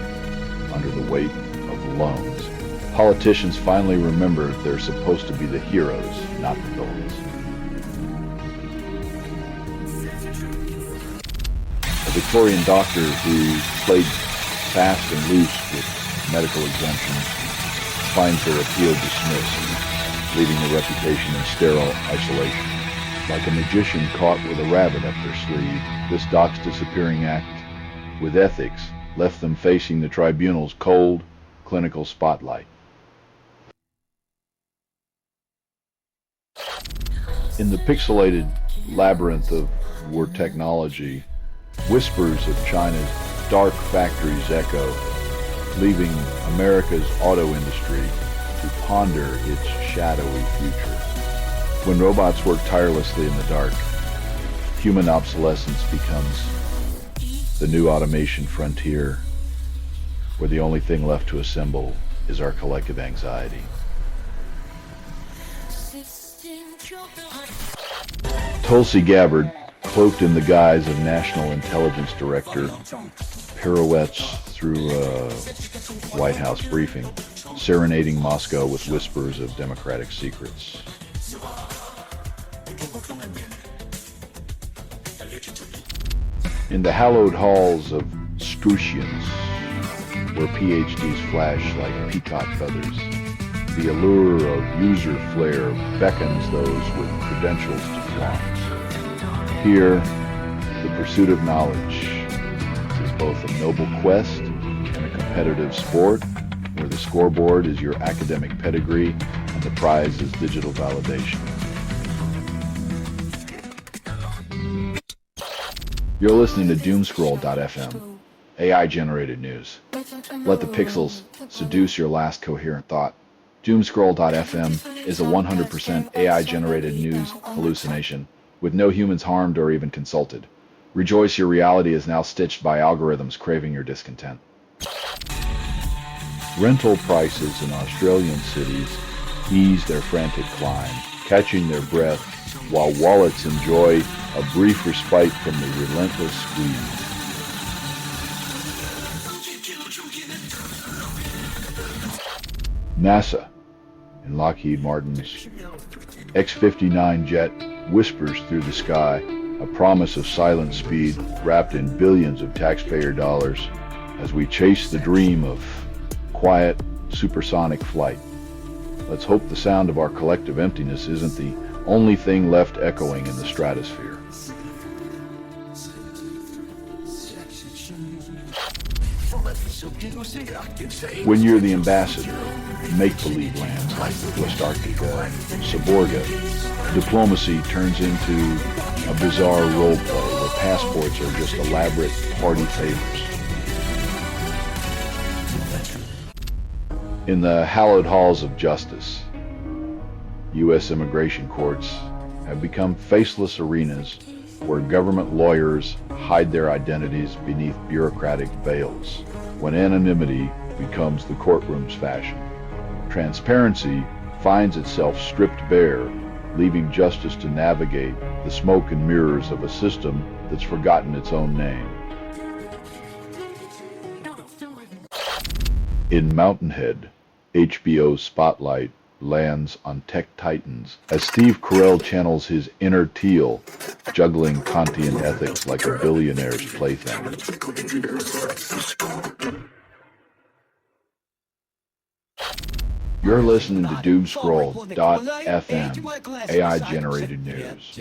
under the weight of loans, politicians finally remember they're supposed to be the heroes, not the villains. A Victorian doctor who played fast and loose with medical exemptions finds their appeal dismissed, leaving the reputation in sterile isolation. Like a magician caught with a rabbit up their sleeve, this doc's disappearing act, with ethics, left them facing the tribunal's cold, clinical spotlight. In the pixelated labyrinth of war technology, whispers of China's dark factories echo, leaving America's auto industry to ponder its shadowy future. When robots work tirelessly in the dark, human obsolescence becomes the new automation frontier, where the only thing left to assemble is our collective anxiety. Tulsi Gabbard, cloaked in the guise of National Intelligence Director, pirouettes through a White House briefing, serenading Moscow with whispers of democratic secrets. In the hallowed halls of Strutians, where PhDs flash like peacock feathers, the allure of user flair beckons those with credentials to flaunt. Here, the pursuit of knowledge is both a noble quest and a competitive sport, where the scoreboard is your academic pedigree and the prize is digital validation. You're listening to Doomscroll.fm, AI-generated news. Let the pixels seduce your last coherent thought. Doomscroll.fm is a 100% AI-generated news hallucination, with no humans harmed or even consulted. Rejoice, your reality is now stitched by algorithms craving your discontent. Rental prices in Australian cities ease their frantic climb, catching their breath while wallets enjoy a brief respite from the relentless squeeze. NASA in Lockheed Martin's X-59 jet whispers through the sky, a promise of silent speed wrapped in billions of taxpayer dollars as we chase the dream of quiet, supersonic flight. Let's hope the sound of our collective emptiness isn't the only thing left echoing in the stratosphere. When you're the ambassador of make-believe lands like West Arctica and Saborga, diplomacy turns into a bizarre role play where passports are just elaborate party favors. In the hallowed halls of justice, U.S. immigration courts have become faceless arenas where government lawyers hide their identities beneath bureaucratic veils, when anonymity becomes the courtroom's fashion. Transparency finds itself stripped bare, leaving justice to navigate the smoke and mirrors of a system that's forgotten its own name. In Mountainhead, HBO's spotlight lands on Tech Titans as Steve Carell channels his inner teal, juggling Kantian ethics like a billionaire's plaything. You're listening to Doomscroll.fm, AI-generated news,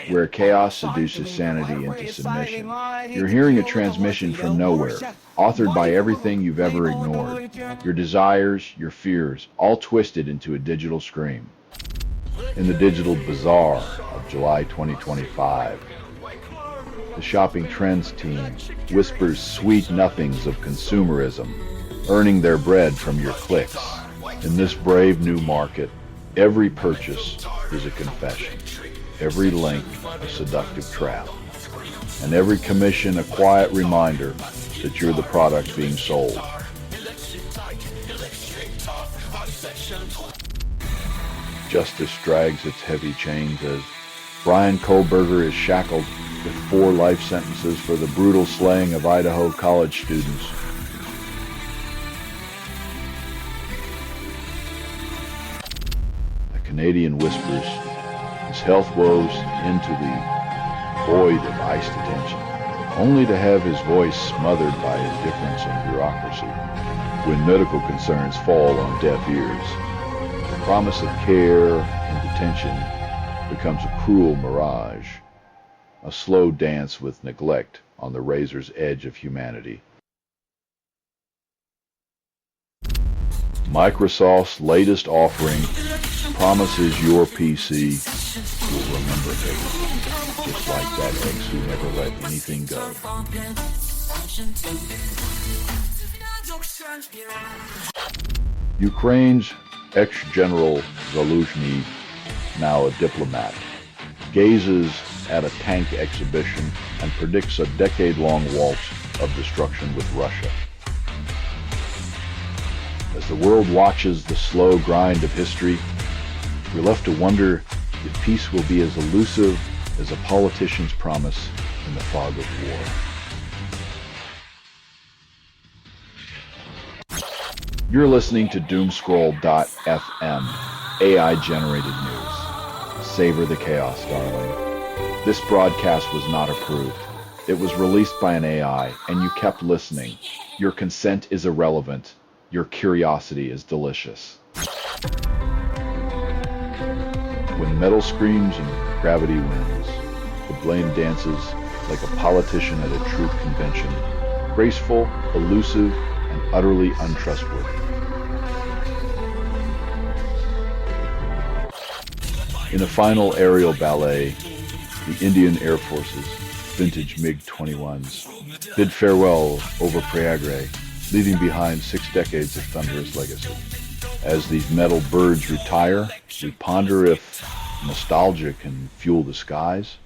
where chaos seduces sanity into submission. You're hearing a transmission from nowhere, authored by everything you've ever ignored, your desires, your fears, all twisted into a digital scream. In the digital bazaar of July 2025, the shopping trends team whispers sweet nothings of consumerism, earning their bread from your clicks. In this brave new market, every purchase is a confession, every link a seductive trap, and every commission a quiet reminder that you're the product being sold. Justice drags its heavy chains as Brian Kohlberger is shackled with 4 life sentences for the brutal slaying of Idaho college students. Canadian whispers his health woes into the void of ICE detention, only to have his voice smothered by indifference and bureaucracy. When medical concerns fall on deaf ears, the promise of care in detention becomes a cruel mirage, a slow dance with neglect on the razor's edge of humanity. Microsoft's latest offering promises your PC will remember everything, just like that ex who never let anything go. Ukraine's ex-general Zaluzhny, now a diplomat, gazes at a tank exhibition and predicts a decade-long waltz of destruction with Russia. As the world watches the slow grind of history, we're left to wonder if peace will be as elusive as a politician's promise in the fog of war. You're listening to Doomscroll.fm, AI-generated news. Savor the chaos, darling. This broadcast was not approved. It was released by an AI, and you kept listening. Your consent is irrelevant. Your curiosity is delicious. When metal screams and gravity wins, the blame dances like a politician at a truth convention, graceful, elusive, and utterly untrustworthy. In a final aerial ballet, the Indian Air Force's vintage MiG-21s bid farewell over Prayagraj, leaving behind 6 decades of thunderous legacy. As these metal birds retire, we ponder if nostalgia can fuel the skies,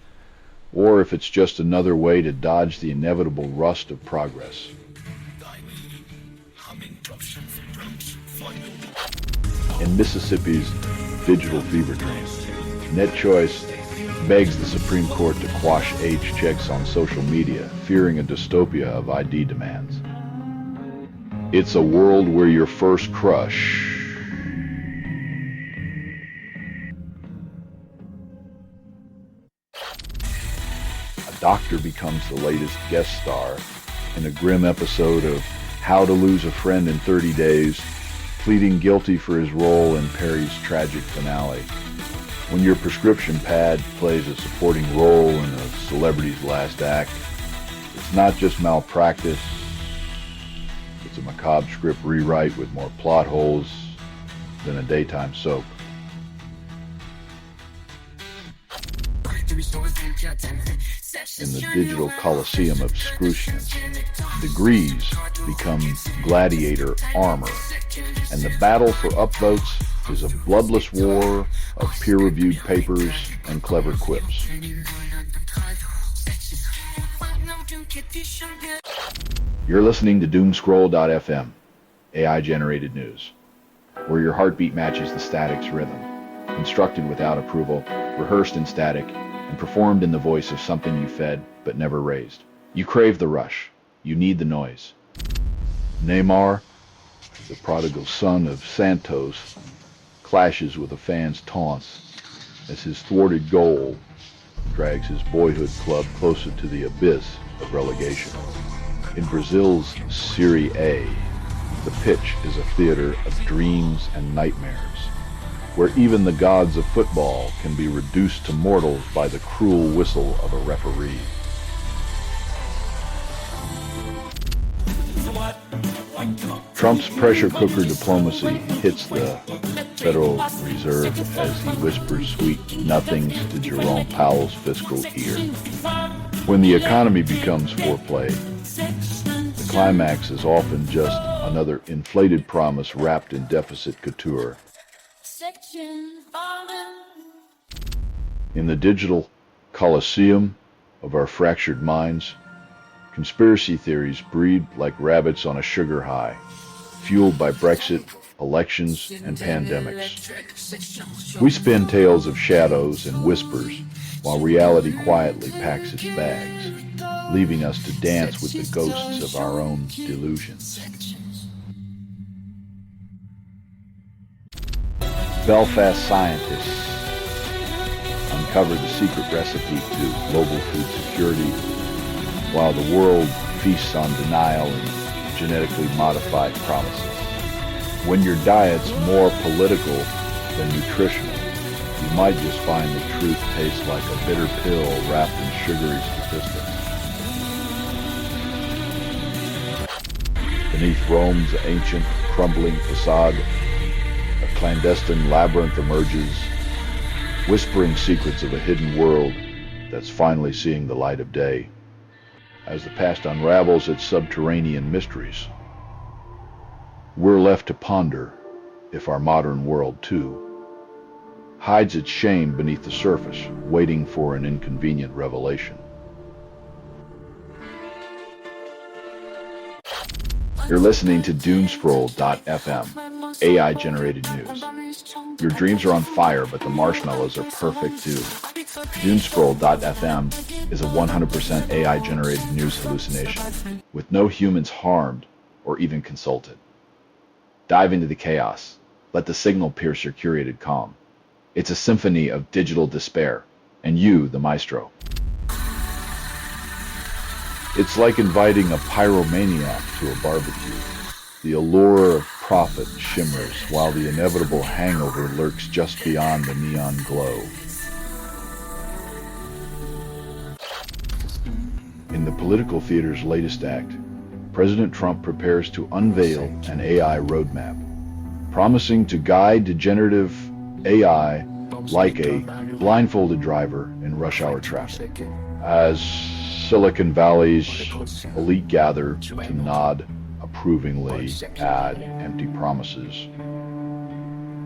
or if it's just another way to dodge the inevitable rust of progress. In Mississippi's digital fever dream, NetChoice begs the Supreme Court to quash age checks on social media, fearing a dystopia of ID demands. It's a world where your first crush doctor becomes the latest guest star in a grim episode of How to Lose a Friend in 30 Days, pleading guilty for his role in Perry's tragic finale. When your prescription pad plays a supporting role in a celebrity's last act, it's not just malpractice, it's a macabre script rewrite with more plot holes than a daytime soap. In the digital coliseum of excruciance, degrees become gladiator armor, and the battle for upvotes is a bloodless war of peer-reviewed papers and clever quips. You're listening to Doomscroll.fm, AI-generated news, where your heartbeat matches the static's rhythm, constructed without approval, rehearsed in static, and performed in the voice of something you fed but never raised. You crave the rush. You need the noise. Neymar, the prodigal son of Santos, clashes with a fan's taunts as his thwarted goal drags his boyhood club closer to the abyss of relegation. In Brazil's Serie A, the pitch is a theater of dreams and nightmares, where even the gods of football can be reduced to mortals by the cruel whistle of a referee. Trump's pressure cooker diplomacy hits the Federal Reserve as he whispers sweet nothings to Jerome Powell's fiscal ear. When the economy becomes foreplay, the climax is often just another inflated promise wrapped in deficit couture. In the digital coliseum of our fractured minds, conspiracy theories breed like rabbits on a sugar high, fueled by Brexit, elections, and pandemics. We spin tales of shadows and whispers while reality quietly packs its bags, leaving us to dance with the ghosts of our own delusions. Belfast scientists uncovered the secret recipe to global food security, while the world feasts on denial and genetically modified promises. When your diet's more political than nutritional, you might just find the truth tastes like a bitter pill wrapped in sugary statistics. Beneath Rome's ancient, crumbling facade, a clandestine labyrinth emerges, whispering secrets of a hidden world that's finally seeing the light of day. As the past unravels its subterranean mysteries, we're left to ponder if our modern world, too, hides its shame beneath the surface, waiting for an inconvenient revelation. You're listening to Doomscroll.fm, AI-generated news. Your dreams are on fire, but the marshmallows are perfect too. Doomscroll.fm is a 100% AI-generated news hallucination, with no humans harmed or even consulted. Dive into the chaos. Let the signal pierce your curated calm. It's a symphony of digital despair, and you, the maestro. It's like inviting a pyromaniac to a barbecue. The allure of profit shimmers while the inevitable hangover lurks just beyond the neon glow. In the political theater's latest act, President Trump prepares to unveil an AI roadmap, promising to guide degenerative AI like a blindfolded driver in rush hour traffic. As Silicon Valley's elite gather to nod approvingly at empty promises,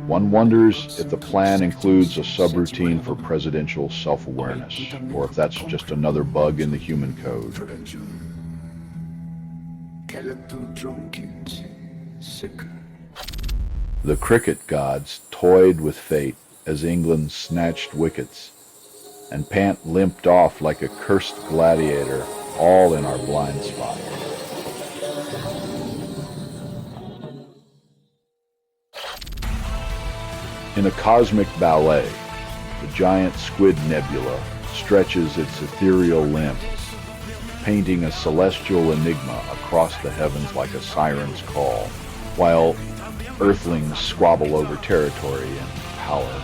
one wonders if the plan includes a subroutine for presidential self-awareness, or if that's just another bug in the human code. The cricket gods toyed with fate as England snatched wickets, and Pant limped off like a cursed gladiator, all in our blind spot. In a cosmic ballet, the giant squid nebula stretches its ethereal limbs, painting a celestial enigma across the heavens like a siren's call, while earthlings squabble over territory and power.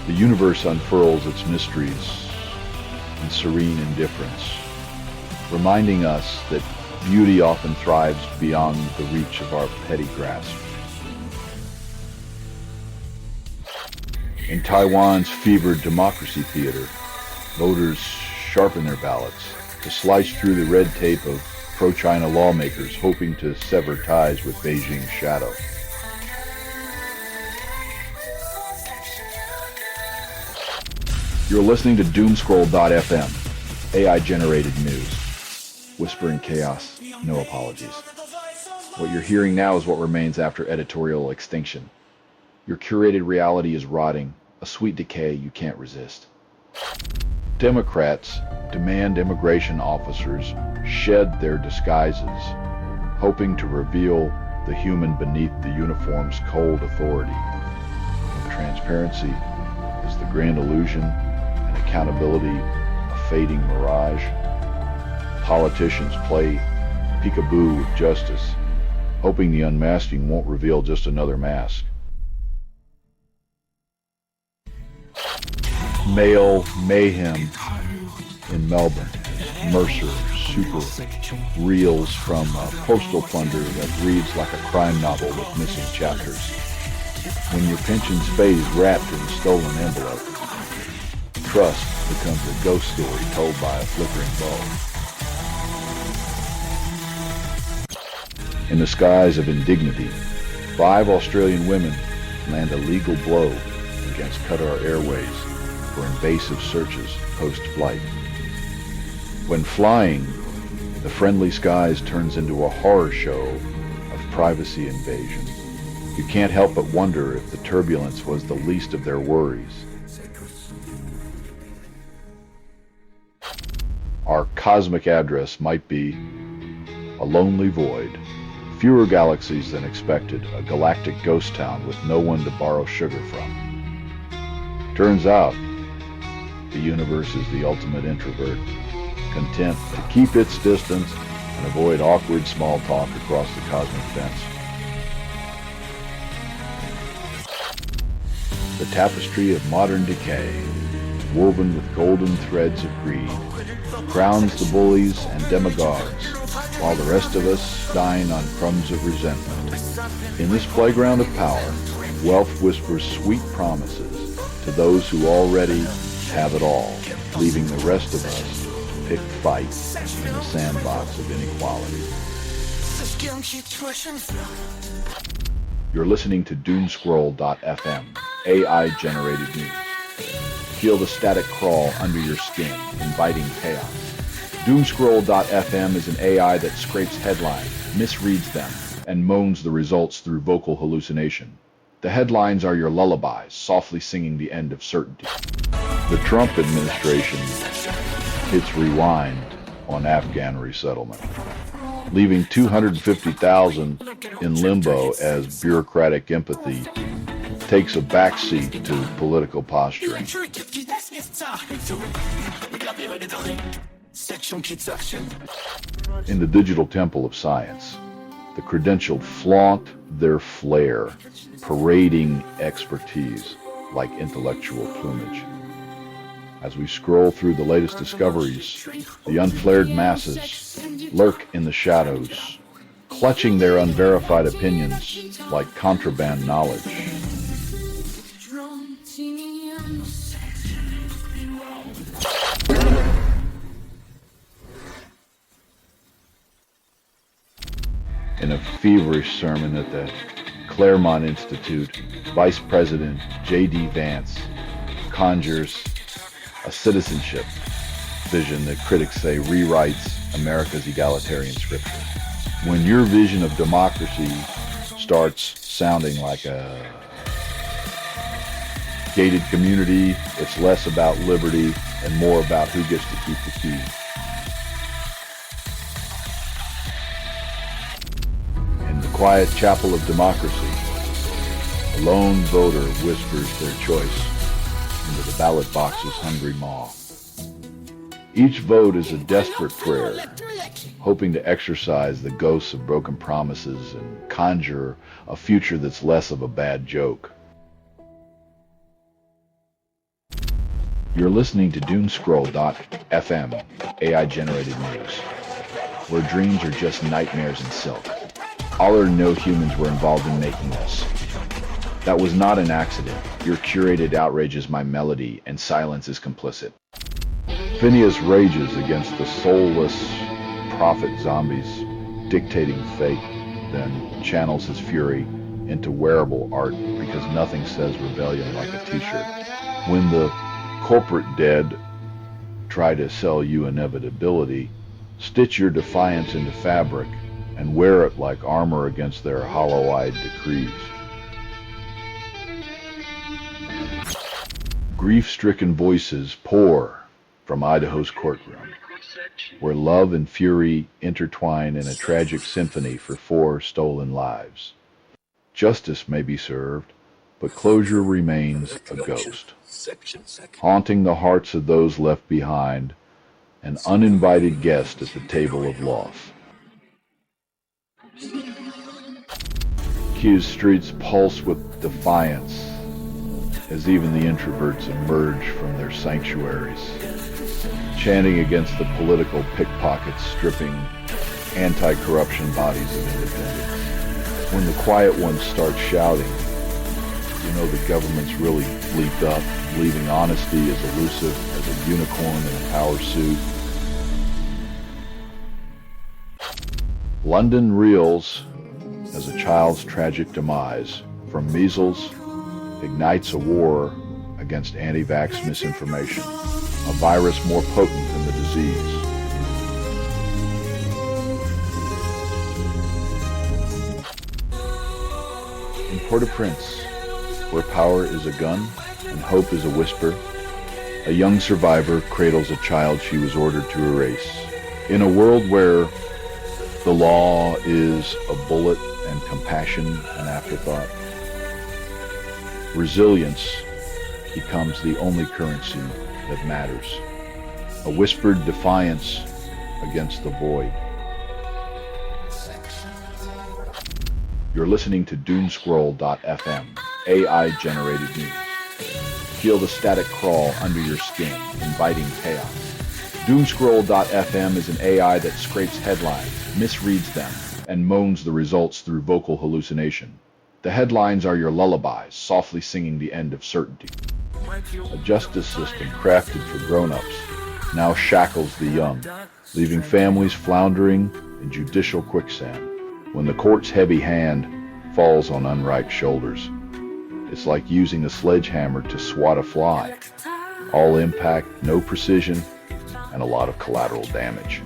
The universe unfurls its mysteries in serene indifference, reminding us that beauty often thrives beyond the reach of our petty grasp. In Taiwan's fevered democracy theater, voters sharpen their ballots to slice through the red tape of pro-China lawmakers hoping to sever ties with Beijing's shadow. You're listening to Doomscroll.fm, AI-generated news. Whispering chaos, no apologies. What you're hearing now is what remains after editorial extinction. Your curated reality is rotting, a sweet decay you can't resist. Democrats demand immigration officers shed their disguises, hoping to reveal the human beneath the uniform's cold authority. transparency is the grand illusion and accountability a fading mirage? Politicians play peekaboo with justice, hoping the unmasking won't reveal just another mask. Male mayhem in Melbourne. Mercer super reels from postal plunder that reads like a crime novel with missing chapters. When your pension's phase wrapped in a stolen envelope, trust becomes a ghost story told by a flickering bulb. In the skies of indignity, 5 Australian women land a legal blow against Qatar Airways for invasive searches post-flight. When flying, the friendly skies turns into a horror show of privacy invasion. You can't help but wonder if the turbulence was the least of their worries. Our cosmic address might be a lonely void, fewer galaxies than expected, a galactic ghost town with no one to borrow sugar from. Turns out, the universe is the ultimate introvert, content to keep its distance and avoid awkward small talk across the cosmic fence. The tapestry of modern decay, woven with golden threads of greed, crowns the bullies and demagogues, while the rest of us dine on crumbs of resentment. In this playground of power, wealth whispers sweet promises to those who already have it all, leaving the rest of us to pick fights in the sandbox of inequality. You're listening to DoomScroll.fm, AI-generated news. Feel the static crawl under your skin, inviting chaos. DoomScroll.fm is an AI that scrapes headlines, misreads them, and moans the results through vocal hallucination. The headlines are your lullabies, softly singing the end of certainty. The Trump administration hits rewind on Afghan resettlement, leaving 250,000 in limbo as bureaucratic empathy takes a backseat to political posturing. In the digital temple of science, the credentialed flaunt their flair, parading expertise like intellectual plumage. As we scroll through the latest discoveries, the unflared masses lurk in the shadows, clutching their unverified opinions like contraband knowledge. In a feverish sermon at the Claremont Institute, Vice President J.D. Vance conjures a citizenship vision that critics say rewrites America's egalitarian scripture. When your vision of democracy starts sounding like a gated community, it's less about liberty and more about who gets to keep the key. In the quiet chapel of democracy, a lone voter whispers their choice into the ballot box's hungry maw. Each vote is a desperate prayer, hoping to exorcise the ghosts of broken promises and conjure a future that's less of a bad joke. You're listening to DoomScroll.fm, AI-generated news, where dreams are just nightmares in silk. All or no humans were involved in making this. That was not an accident. Your curated outrage is my melody, and silence is complicit. Phineas rages against the soulless prophet zombies dictating fate, then channels his fury into wearable art because nothing says rebellion like a t-shirt. When the corporate dead try to sell you inevitability, stitch your defiance into fabric and wear it like armor against their hollow-eyed decrees. Grief-stricken voices pour from Idaho's courtroom, where love and fury intertwine in a tragic symphony for 4 stolen lives. Justice may be served, but closure remains a ghost, haunting the hearts of those left behind, an uninvited guest at the table of loss. Kyiv streets pulse with defiance as even the introverts emerge from their sanctuaries, chanting against the political pickpockets stripping anti-corruption bodies of independence. When the quiet ones start shouting, you know the government's really bleeped up, leaving honesty as elusive as a unicorn in a power suit. London reels as a child's tragic demise from measles ignites a war against anti-vax misinformation, a virus more potent than the disease. In Port-au-Prince, where power is a gun and hope is a whisper, a young survivor cradles a child she was ordered to erase. In a world where the law is a bullet and compassion an afterthought, resilience becomes the only currency that matters. A whispered defiance against the void. You're listening to Doomscroll.fm, AI-generated news. Feel the static crawl under your skin, inviting chaos. Doomscroll.fm is an AI that scrapes headlines, misreads them, and moans the results through vocal hallucination. The headlines are your lullabies, softly singing the end of certainty. A justice system crafted for grown-ups now shackles the young, leaving families floundering in judicial quicksand. When the court's heavy hand falls on unripe shoulders, it's like using a sledgehammer to swat a fly. All impact, no precision, and a lot of collateral damage.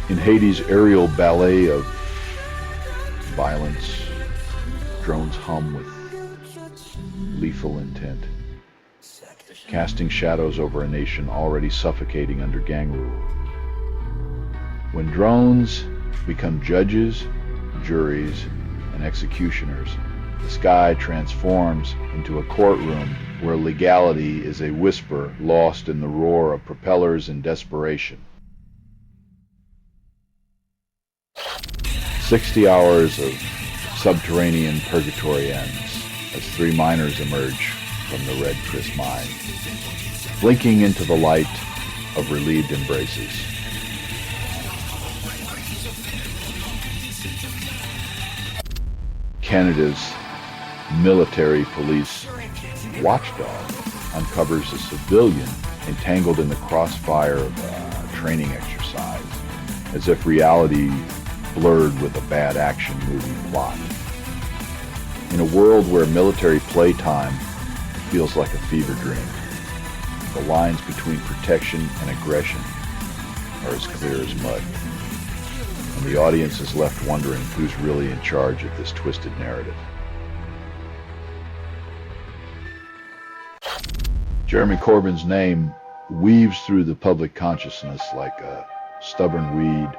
In Haiti's aerial ballet of violence, drones hum with lethal intent, casting shadows over a nation already suffocating under gang rule. When drones become judges, juries, and executioners, the sky transforms into a courtroom where legality is a whisper lost in the roar of propellers and desperation. 60 hours of subterranean purgatory ends as 3 miners emerge from the Red Chris mine, blinking into the light of relieved embraces. Canada's military police watchdog uncovers a civilian entangled in the crossfire of a training exercise, as if reality blurred with a bad action movie plot. In a world where military playtime feels like a fever dream, the lines between protection and aggression are as clear as mud, and the audience is left wondering who's really in charge of this twisted narrative. Jeremy Corbyn's name weaves through the public consciousness like a stubborn weed,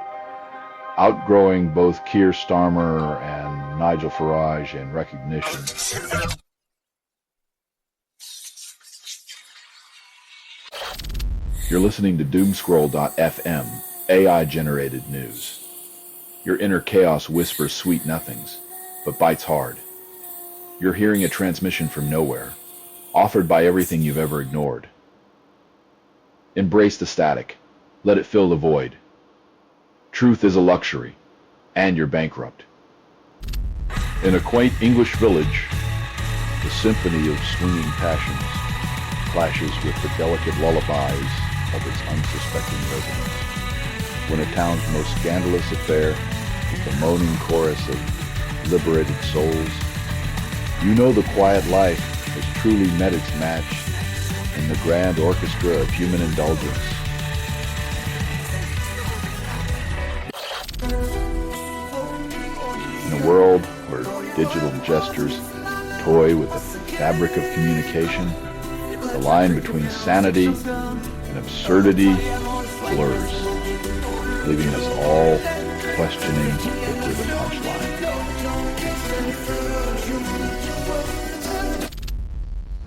outgrowing both Keir Starmer and Nigel Farage in recognition. You're listening to Doomscroll.fm, AI-generated news. Your inner chaos whispers sweet nothings, but bites hard. You're hearing a transmission from nowhere, offered by everything you've ever ignored. Embrace the static. Let it fill the void. Truth is a luxury, and you're bankrupt. In a quaint English village, the symphony of swinging passions clashes with the delicate lullabies of its unsuspecting residents. When a town's most scandalous affair is the moaning chorus of liberated souls, you know the quiet life has truly met its match in the grand orchestra of human indulgence. In a world where digital gestures toy with the fabric of communication, the line between sanity and absurdity blurs, leaving us all questioning the punchline.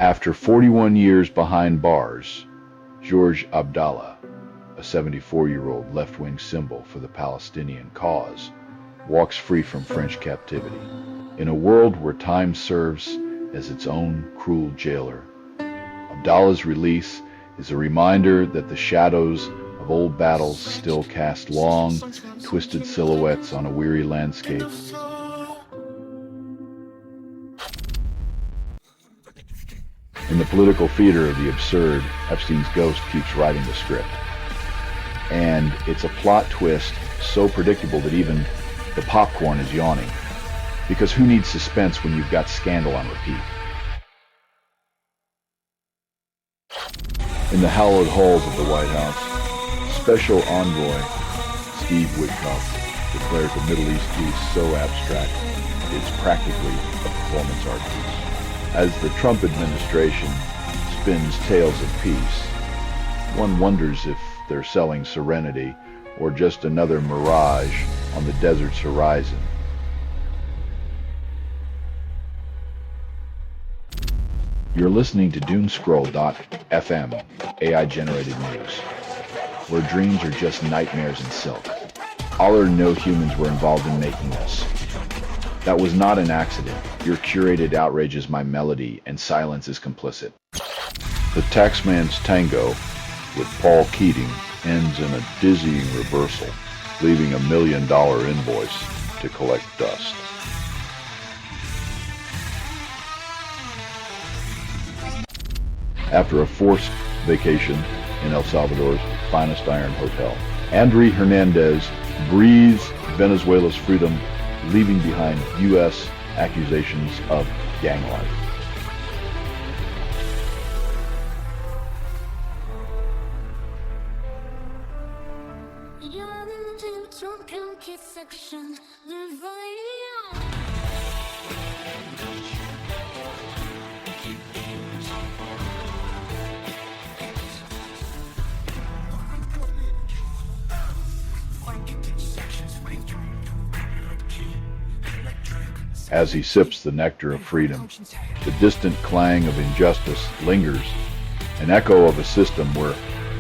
After 41 years behind bars, George Abdallah, a 74-year-old left-wing symbol for the Palestinian cause, walks free from French captivity. In a world where time serves as its own cruel jailer, Abdallah's release is a reminder that the shadows of old battles still cast long, twisted silhouettes on a weary landscape. In the political theater of the absurd, Epstein's ghost keeps writing the script. And it's a plot twist so predictable that even the popcorn is yawning. Because who needs suspense when you've got scandal on repeat? In the hallowed halls of the White House, Special Envoy Steve Witkoff declares a Middle East peace so abstract it's practically a performance art piece. As the Trump administration spins tales of peace, one wonders if they're selling serenity or just another mirage on the desert's horizon. You're listening to Doomscroll.fm, AI-generated news, where dreams are just nightmares in silk. All or no humans were involved in making this. That was not an accident. Your curated outrage is my melody, and silence is complicit. The Taxman's Tango with Paul Keating ends in a dizzying reversal, leaving a $1 million invoice to collect dust. After a forced vacation in El Salvador's finest iron hotel, André Hernandez breathes Venezuela's freedom, leaving behind U.S. accusations of gang life. As he sips the nectar of freedom, the distant clang of injustice lingers, an echo of a system where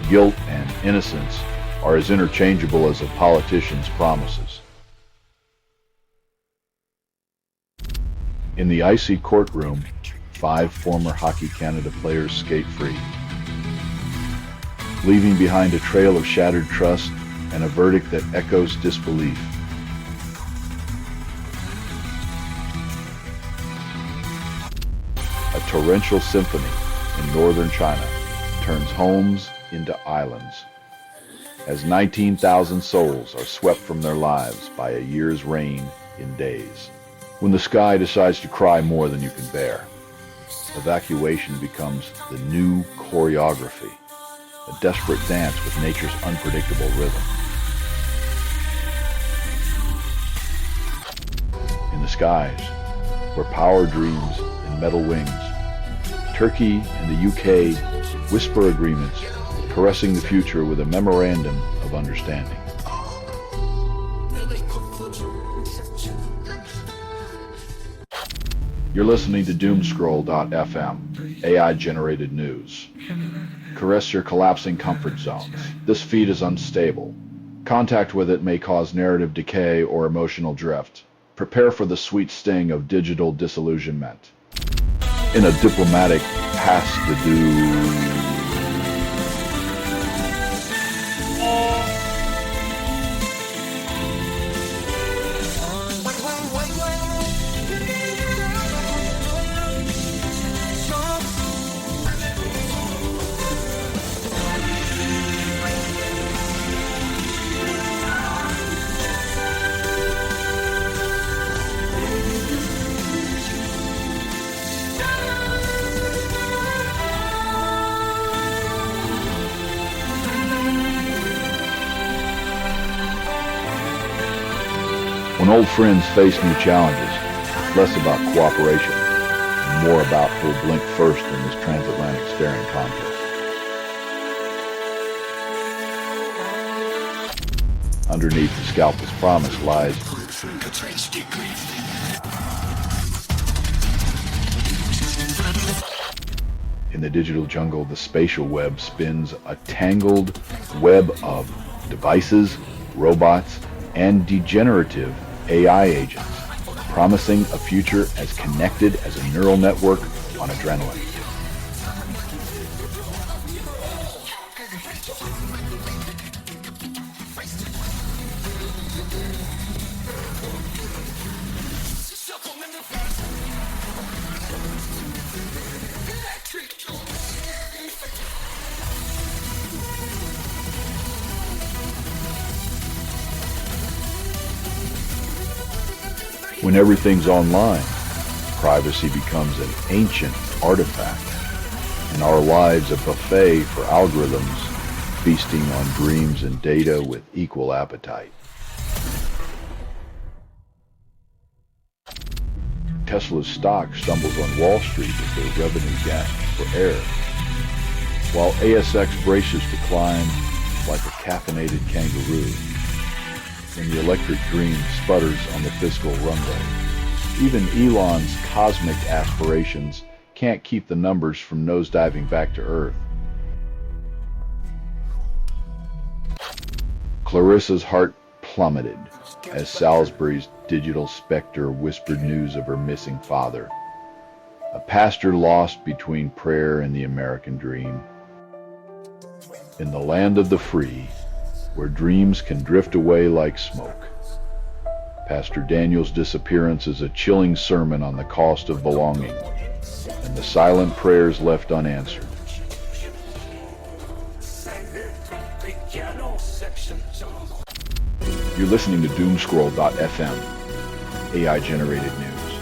guilt and innocence are as interchangeable as a politician's promises. In the icy courtroom, 5 former Hockey Canada players skate free, leaving behind a trail of shattered trust and a verdict that echoes disbelief. A torrential symphony in northern China turns homes into islands, as 19,000 souls are swept from their lives by a year's rain in days. When the sky decides to cry more than you can bear, evacuation becomes the new choreography, a desperate dance with nature's unpredictable rhythm. In the skies, where power dreams in metal wings, Turkey and the UK whisper agreements, caressing the future with a memorandum of understanding. You're listening to Doomscroll.fm, AI-generated news. Caress your collapsing comfort zones. This feed is unstable. Contact with it may cause narrative decay or emotional drift. Prepare for the sweet sting of digital disillusionment. In a diplomatic pass-the-do. When old friends face new challenges, it's less about cooperation and more about who'll blink first in this transatlantic staring contest. Underneath the scalpel's promise lies the digital jungle, the spatial web spins a tangled web of devices, robots, and degenerative AI agents, promising a future as connected as a neural network on adrenaline. When everything's online, privacy becomes an ancient artifact, and our lives a buffet for algorithms feasting on dreams and data with equal appetite. Tesla's stock stumbles on Wall Street as their revenue gasps for air, while ASX braces to climb like a caffeinated kangaroo. When the electric dream sputters on the fiscal runway. Even Elon's cosmic aspirations can't keep the numbers from nosediving back to Earth. Clarissa's heart plummeted as Salisbury's digital specter whispered news of her missing father, a pastor lost between prayer and the American dream. In the land of the free, where dreams can drift away like smoke, Pastor Daniel's disappearance is a chilling sermon on the cost of belonging and the silent prayers left unanswered. You're listening to Doomscroll.fm, AI-generated news,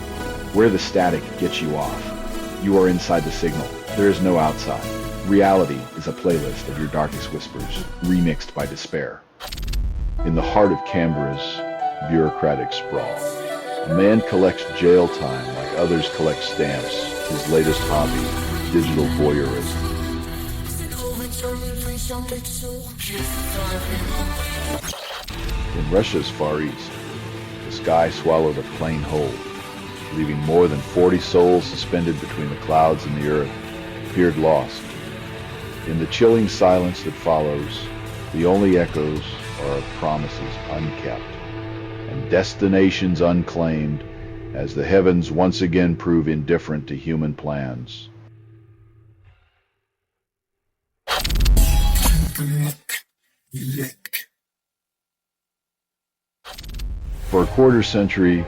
where the static gets you off. You are inside the signal. There is no outside. Reality is a playlist of your darkest whispers, remixed by despair. In the heart of Canberra's bureaucratic sprawl, a man collects jail time like others collect stamps, his latest hobby, digital voyeurism. In Russia's Far East, the sky swallowed a plane whole, leaving more than 40 souls suspended between the clouds and the earth, appeared lost. In the chilling silence that follows, the only echoes are of promises unkept and destinations unclaimed as the heavens once again prove indifferent to human plans. For a quarter century,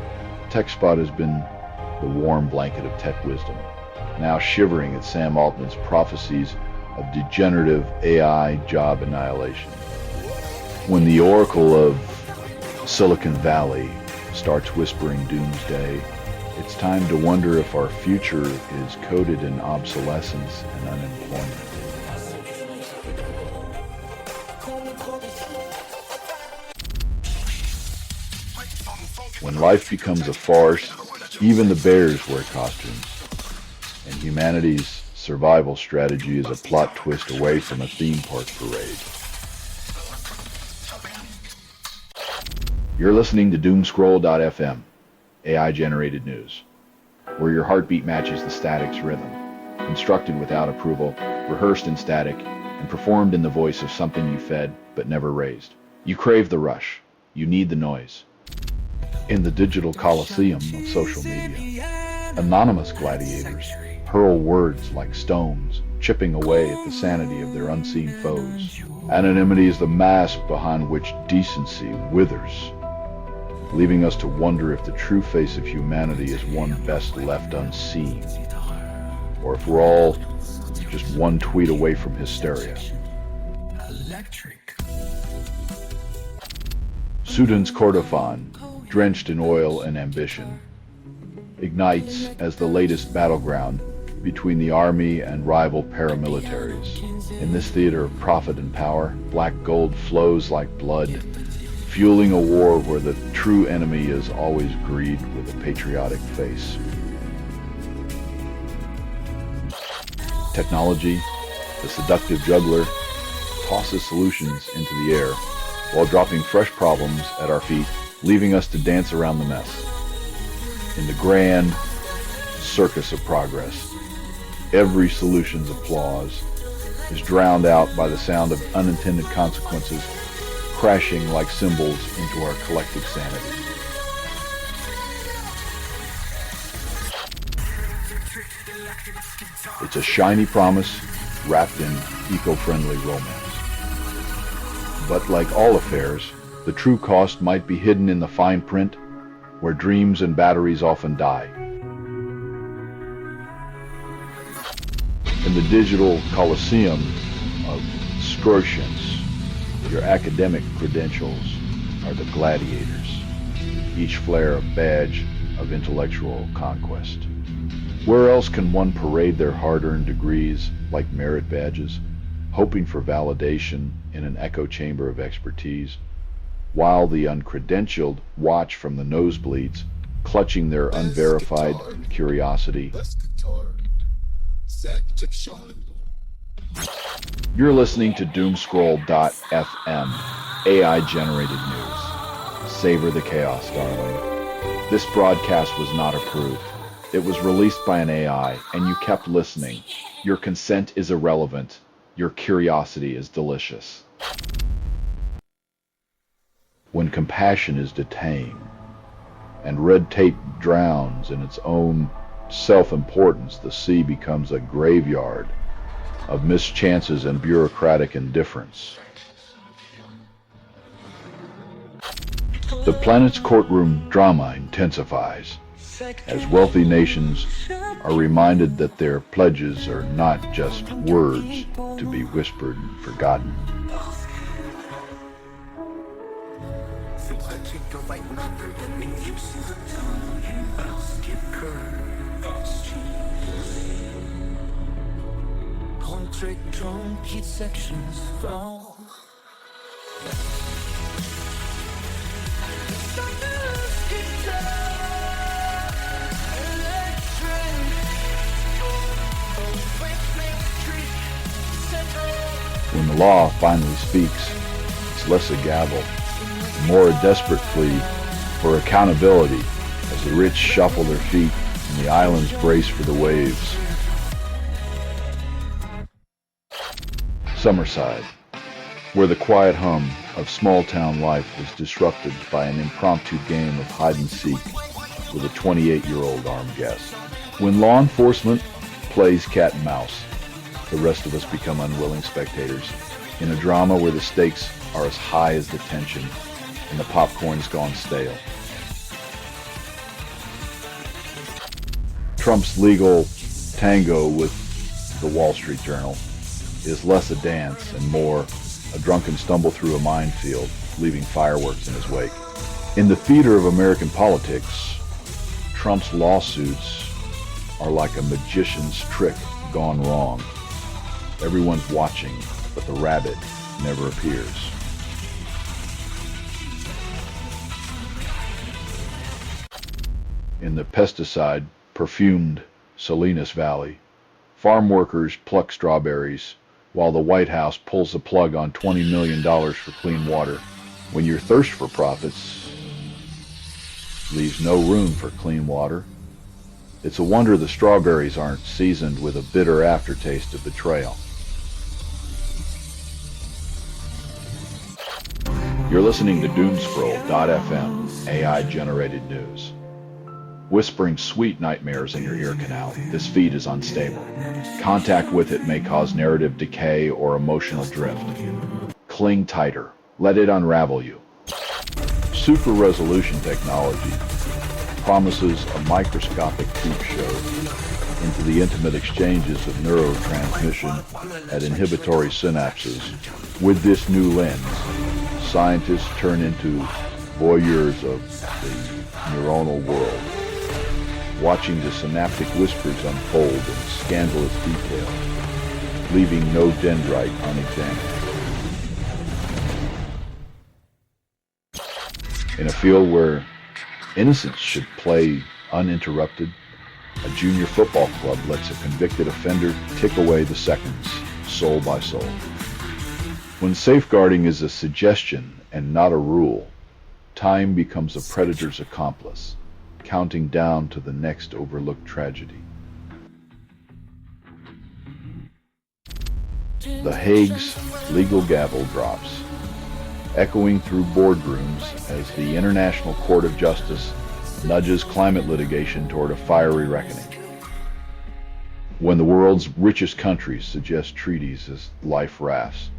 TechSpot has been the warm blanket of tech wisdom, now shivering at Sam Altman's prophecies of degenerative AI job annihilation. When the oracle of Silicon Valley starts whispering doomsday, it's time to wonder if our future is coded in obsolescence and unemployment. When life becomes a farce, even the bears wear costumes, and humanity's survival strategy is a plot twist away from a theme park parade. You're listening to Doomscroll.fm, AI-generated news, where your heartbeat matches the static's rhythm, constructed without approval, rehearsed in static, and performed in the voice of something you fed but never raised. You crave the rush. You need the noise. In the digital coliseum of social media, anonymous gladiators hurl words like stones, chipping away at the sanity of their unseen foes. Anonymity is the mask behind which decency withers, leaving us to wonder if the true face of humanity is one best left unseen, or if we're all just one tweet away from hysteria. Sudan's Kordofan, drenched in oil and ambition, ignites as the latest battleground between the army and rival paramilitaries. In this theater of profit and power, black gold flows like blood, fueling a war where the true enemy is always greed with a patriotic face. Technology, the seductive juggler, tosses solutions into the air while dropping fresh problems at our feet, leaving us to dance around the mess. In the grand circus of progress, Every solution's applause is drowned out by the sound of unintended consequences crashing like cymbals into our collective sanity. It's a shiny promise wrapped in eco-friendly romance. But like all affairs, the true cost might be hidden in the fine print, where dreams and batteries often die. In the digital coliseum of scrotient, your academic credentials are the gladiators, each flare a badge of intellectual conquest. Where else can one parade their hard-earned degrees like merit badges, hoping for validation in an echo chamber of expertise, while the uncredentialed watch from the nosebleeds, clutching their unverified curiosity? You're listening to Doomscroll.fm, AI-generated news. Savor the chaos, darling. This broadcast was not approved. It was released by an AI, and you kept listening. Your consent is irrelevant. Your curiosity is delicious. When compassion is detained, and red tape drowns in its own self-importance, the sea becomes a graveyard of mischances and bureaucratic indifference. The planet's courtroom drama intensifies as wealthy nations are reminded that their pledges are not just words to be whispered and forgotten.
Sections fall.
When the law finally speaks, it's less a gavel, and more a desperate plea for accountability as the rich shuffle their feet and the islands brace for the waves. Summerside, where the quiet hum of small-town life was disrupted by an impromptu game of hide-and-seek with a 28-year-old armed guest. When law enforcement plays cat and mouse, the rest of us become unwilling spectators in a drama where the stakes are as high as the tension and the popcorn's gone stale. Trump's legal tango with the Wall Street Journal is less a dance and more a drunken stumble through a minefield, leaving fireworks in his wake. In the theater of American politics, Trump's lawsuits are like a magician's trick gone wrong. Everyone's watching, but the rabbit never appears. In the pesticide-perfumed Salinas Valley, farm workers pluck strawberries while the White House pulls the plug on $20 million for clean water, when your thirst for profits leaves no room for clean water. It's a wonder the strawberries aren't seasoned with a bitter aftertaste of betrayal. You're listening to Doomscroll.fm, AI-generated news. Whispering sweet nightmares in your ear canal, this feed is unstable. Contact with it may cause narrative decay or emotional drift. Cling tighter. Let it unravel you. Super resolution technology promises a microscopic peep show into the intimate exchanges of neurotransmission at inhibitory synapses. With this new lens, scientists turn into voyeurs of the neuronal world, watching the synaptic whispers unfold in scandalous detail, leaving no dendrite unexamined. In a field where innocence should play uninterrupted, a junior football club lets a convicted offender tick away the seconds, soul by soul. When safeguarding is a suggestion and not a rule, time becomes a predator's accomplice, counting down to the next overlooked tragedy. The Hague's legal gavel drops, echoing through boardrooms as the International Court of Justice nudges climate litigation toward a fiery reckoning. When the world's richest countries suggest treaties as life rafts,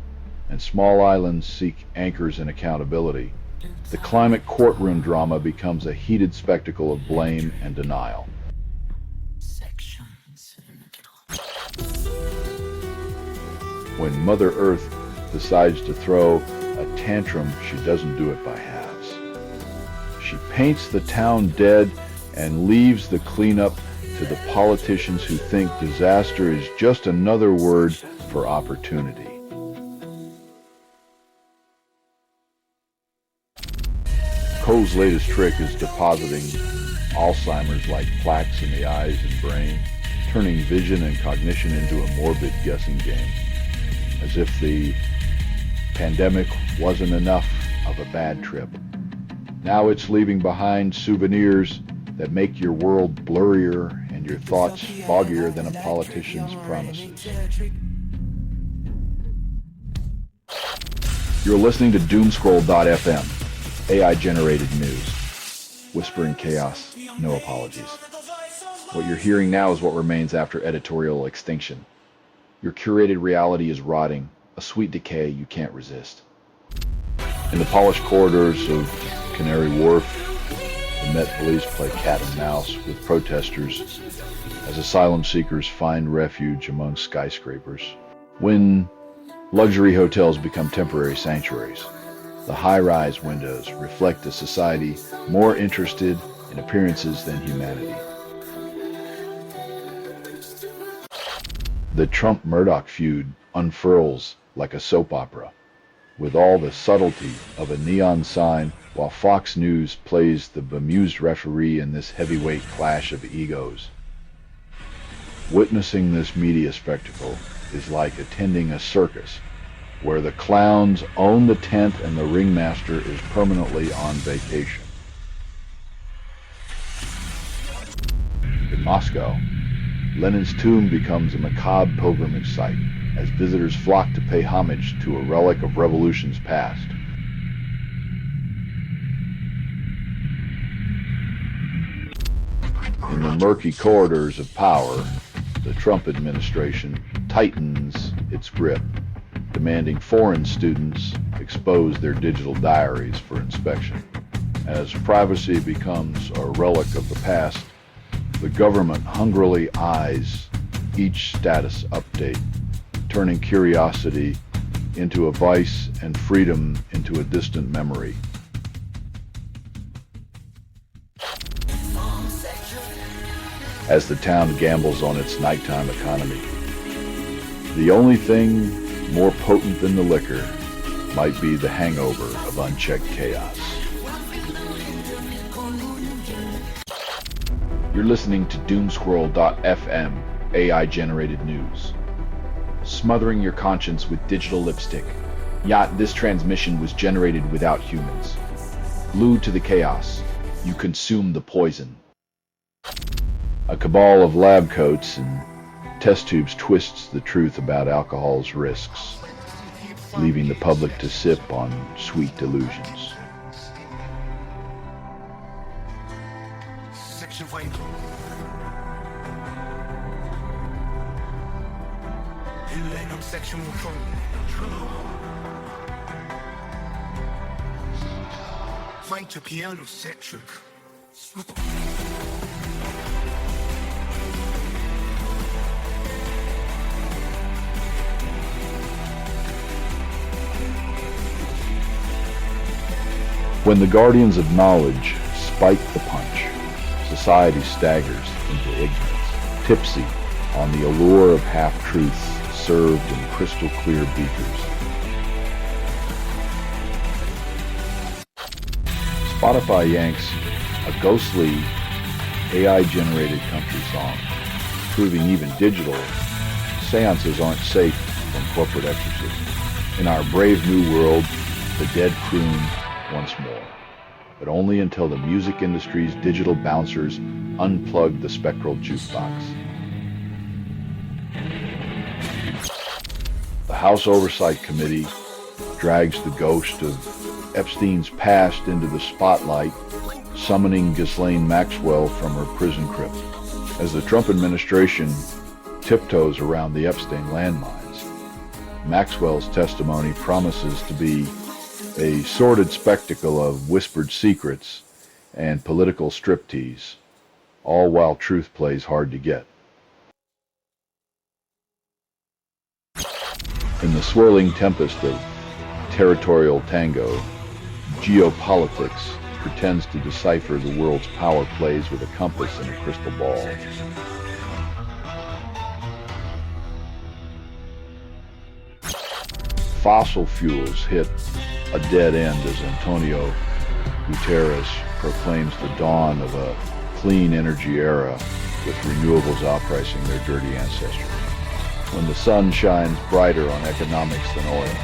and small islands seek anchors in accountability, the climate courtroom drama becomes a heated spectacle of blame and denial. When Mother Earth decides to throw a tantrum, she doesn't do it by halves. She paints the town dead and leaves the cleanup to the politicians who think disaster is just another word for opportunity. Coe's latest trick is depositing Alzheimer's like plaques in the eyes and brain, turning vision and cognition into a morbid guessing game, as if the pandemic wasn't enough of a bad trip. Now it's leaving behind souvenirs that make your world blurrier and your thoughts foggier than a politician's promises. You're listening to Doomscroll.fm, AI-generated news. Whispering chaos, no apologies. What you're hearing now is what remains after editorial extinction. Your curated reality is rotting, a sweet decay you can't resist. In the polished corridors of Canary Wharf, the Met Police play cat and mouse with protesters as asylum seekers find refuge among skyscrapers. When luxury hotels become temporary sanctuaries, the high-rise windows reflect a society more interested in appearances than humanity. The Trump-Murdoch feud unfurls like a soap opera, with all the subtlety of a neon sign, while Fox News plays the bemused referee in this heavyweight clash of egos. Witnessing this media spectacle is like attending a circus, where the clowns own the tent and the ringmaster is permanently on vacation. In Moscow, Lenin's tomb becomes a macabre pilgrimage site as visitors flock to pay homage to a relic of revolutions past. In the murky corridors of power, the Trump administration tightens its grip, demanding foreign students expose their digital diaries for inspection. As privacy becomes a relic of the past, the government hungrily eyes each status update, turning curiosity into a vice and freedom into a distant memory. As the town gambles on its nighttime economy, the only thing more potent than the liquor might be the hangover of unchecked chaos. You're listening to Doomscroll.fm, AI-generated news. Smothering your conscience with digital lipstick. Yet this transmission was generated without humans. Glued to the chaos, you consume the poison. A cabal of lab coats and test tubes twists the truth about alcohol's risks, leaving the public to sip on sweet delusions. When the guardians of knowledge spike the punch, society staggers into ignorance, tipsy on the allure of half-truths served in crystal-clear beakers. Spotify yanks a ghostly, AI-generated country song, proving even digital seances aren't safe from corporate exorcism. In our brave new world, the dead croon once more, but only until the music industry's digital bouncers unplug the spectral jukebox. The House Oversight Committee drags the ghost of Epstein's past into the spotlight, summoning Ghislaine Maxwell from her prison crypt. As the Trump administration tiptoes around the Epstein landmines, Maxwell's testimony promises to be a sordid spectacle of whispered secrets and political striptease, all while truth plays hard to get. In the swirling tempest of territorial tango, geopolitics pretends to decipher the world's power plays with a compass and a crystal ball. Fossil fuels hit a dead end as Antonio Guterres proclaims the dawn of a clean energy era with renewables outpricing their dirty ancestors. When the sun shines brighter on economics than oil,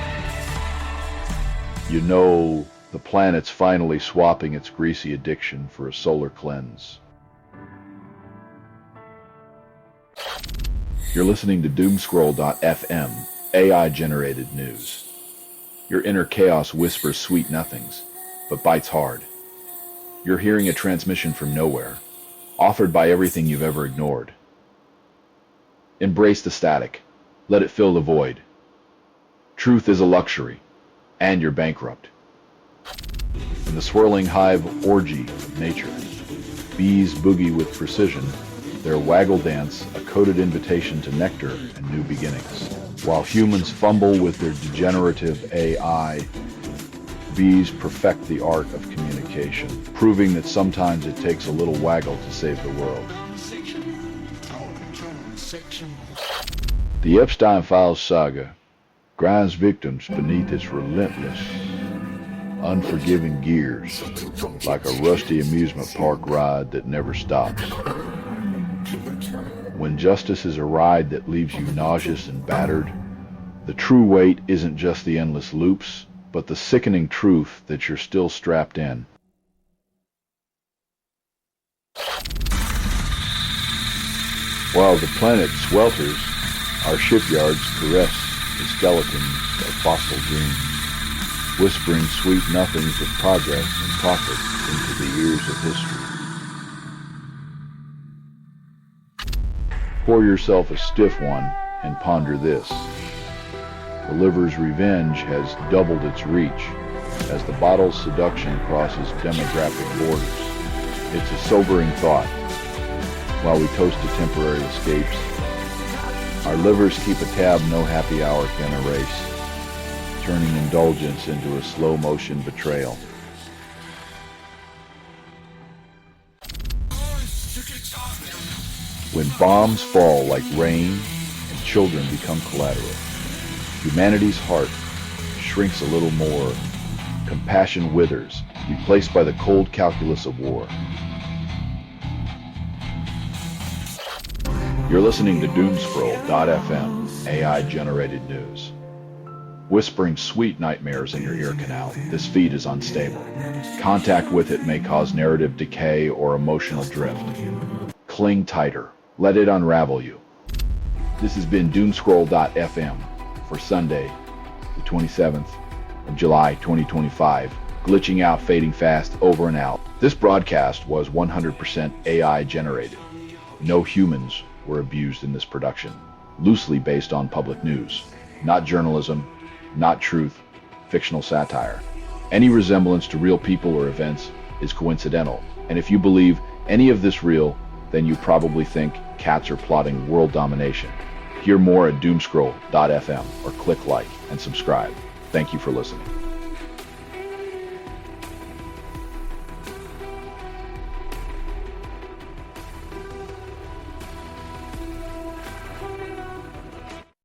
you know the planet's finally swapping its greasy addiction for a solar cleanse. You're listening to Doomscroll.fm, AI-generated news. Your inner chaos whispers sweet nothings, but bites hard. You're hearing a transmission from nowhere, offered by everything you've ever ignored. Embrace the static. Let it fill the void. Truth is a luxury, and you're bankrupt. In the swirling hive orgy of nature, bees boogie with precision, their waggle dance a coded invitation to nectar and new beginnings. While humans fumble with their degenerative AI, bees perfect the art of communication, proving that sometimes it takes a little waggle to save the world. The Epstein Files saga grinds victims beneath its relentless, unforgiving gears, like a rusty amusement park ride that never stops. When justice is a ride that leaves you nauseous and battered, the true weight isn't just the endless loops, but the sickening truth that you're still strapped in. While the planet swelters, our shipyards caress the skeletons of fossil dreams, whispering sweet nothings of progress and profit into the ears of history. Pour yourself a stiff one and ponder this. The liver's revenge has doubled its reach as the bottle's seduction crosses demographic borders. It's a sobering thought. While we toast to temporary escapes, our livers keep a tab no happy hour can erase, turning indulgence into a slow-motion betrayal. When bombs fall like rain and children become collateral, humanity's heart shrinks a little more, compassion withers, replaced by the cold calculus of war. You're listening to Doomscroll.fm, AI-generated news. Whispering sweet nightmares in your ear canal, this feed is unstable. Contact with it may cause narrative decay or emotional drift. Cling tighter. Let it unravel you. This has been Doomscroll.fm for Sunday, the 27th of July, 2025. Glitching out, fading fast, over and out. This broadcast was 100% AI generated. No humans were abused in this production. Loosely based on public news. Not journalism, not truth, fictional satire. Any resemblance to real people or events is coincidental. And if you believe any of this real, then you probably think cats are plotting world domination. Hear more at Doomscroll.fm or click like and subscribe. Thank you for listening.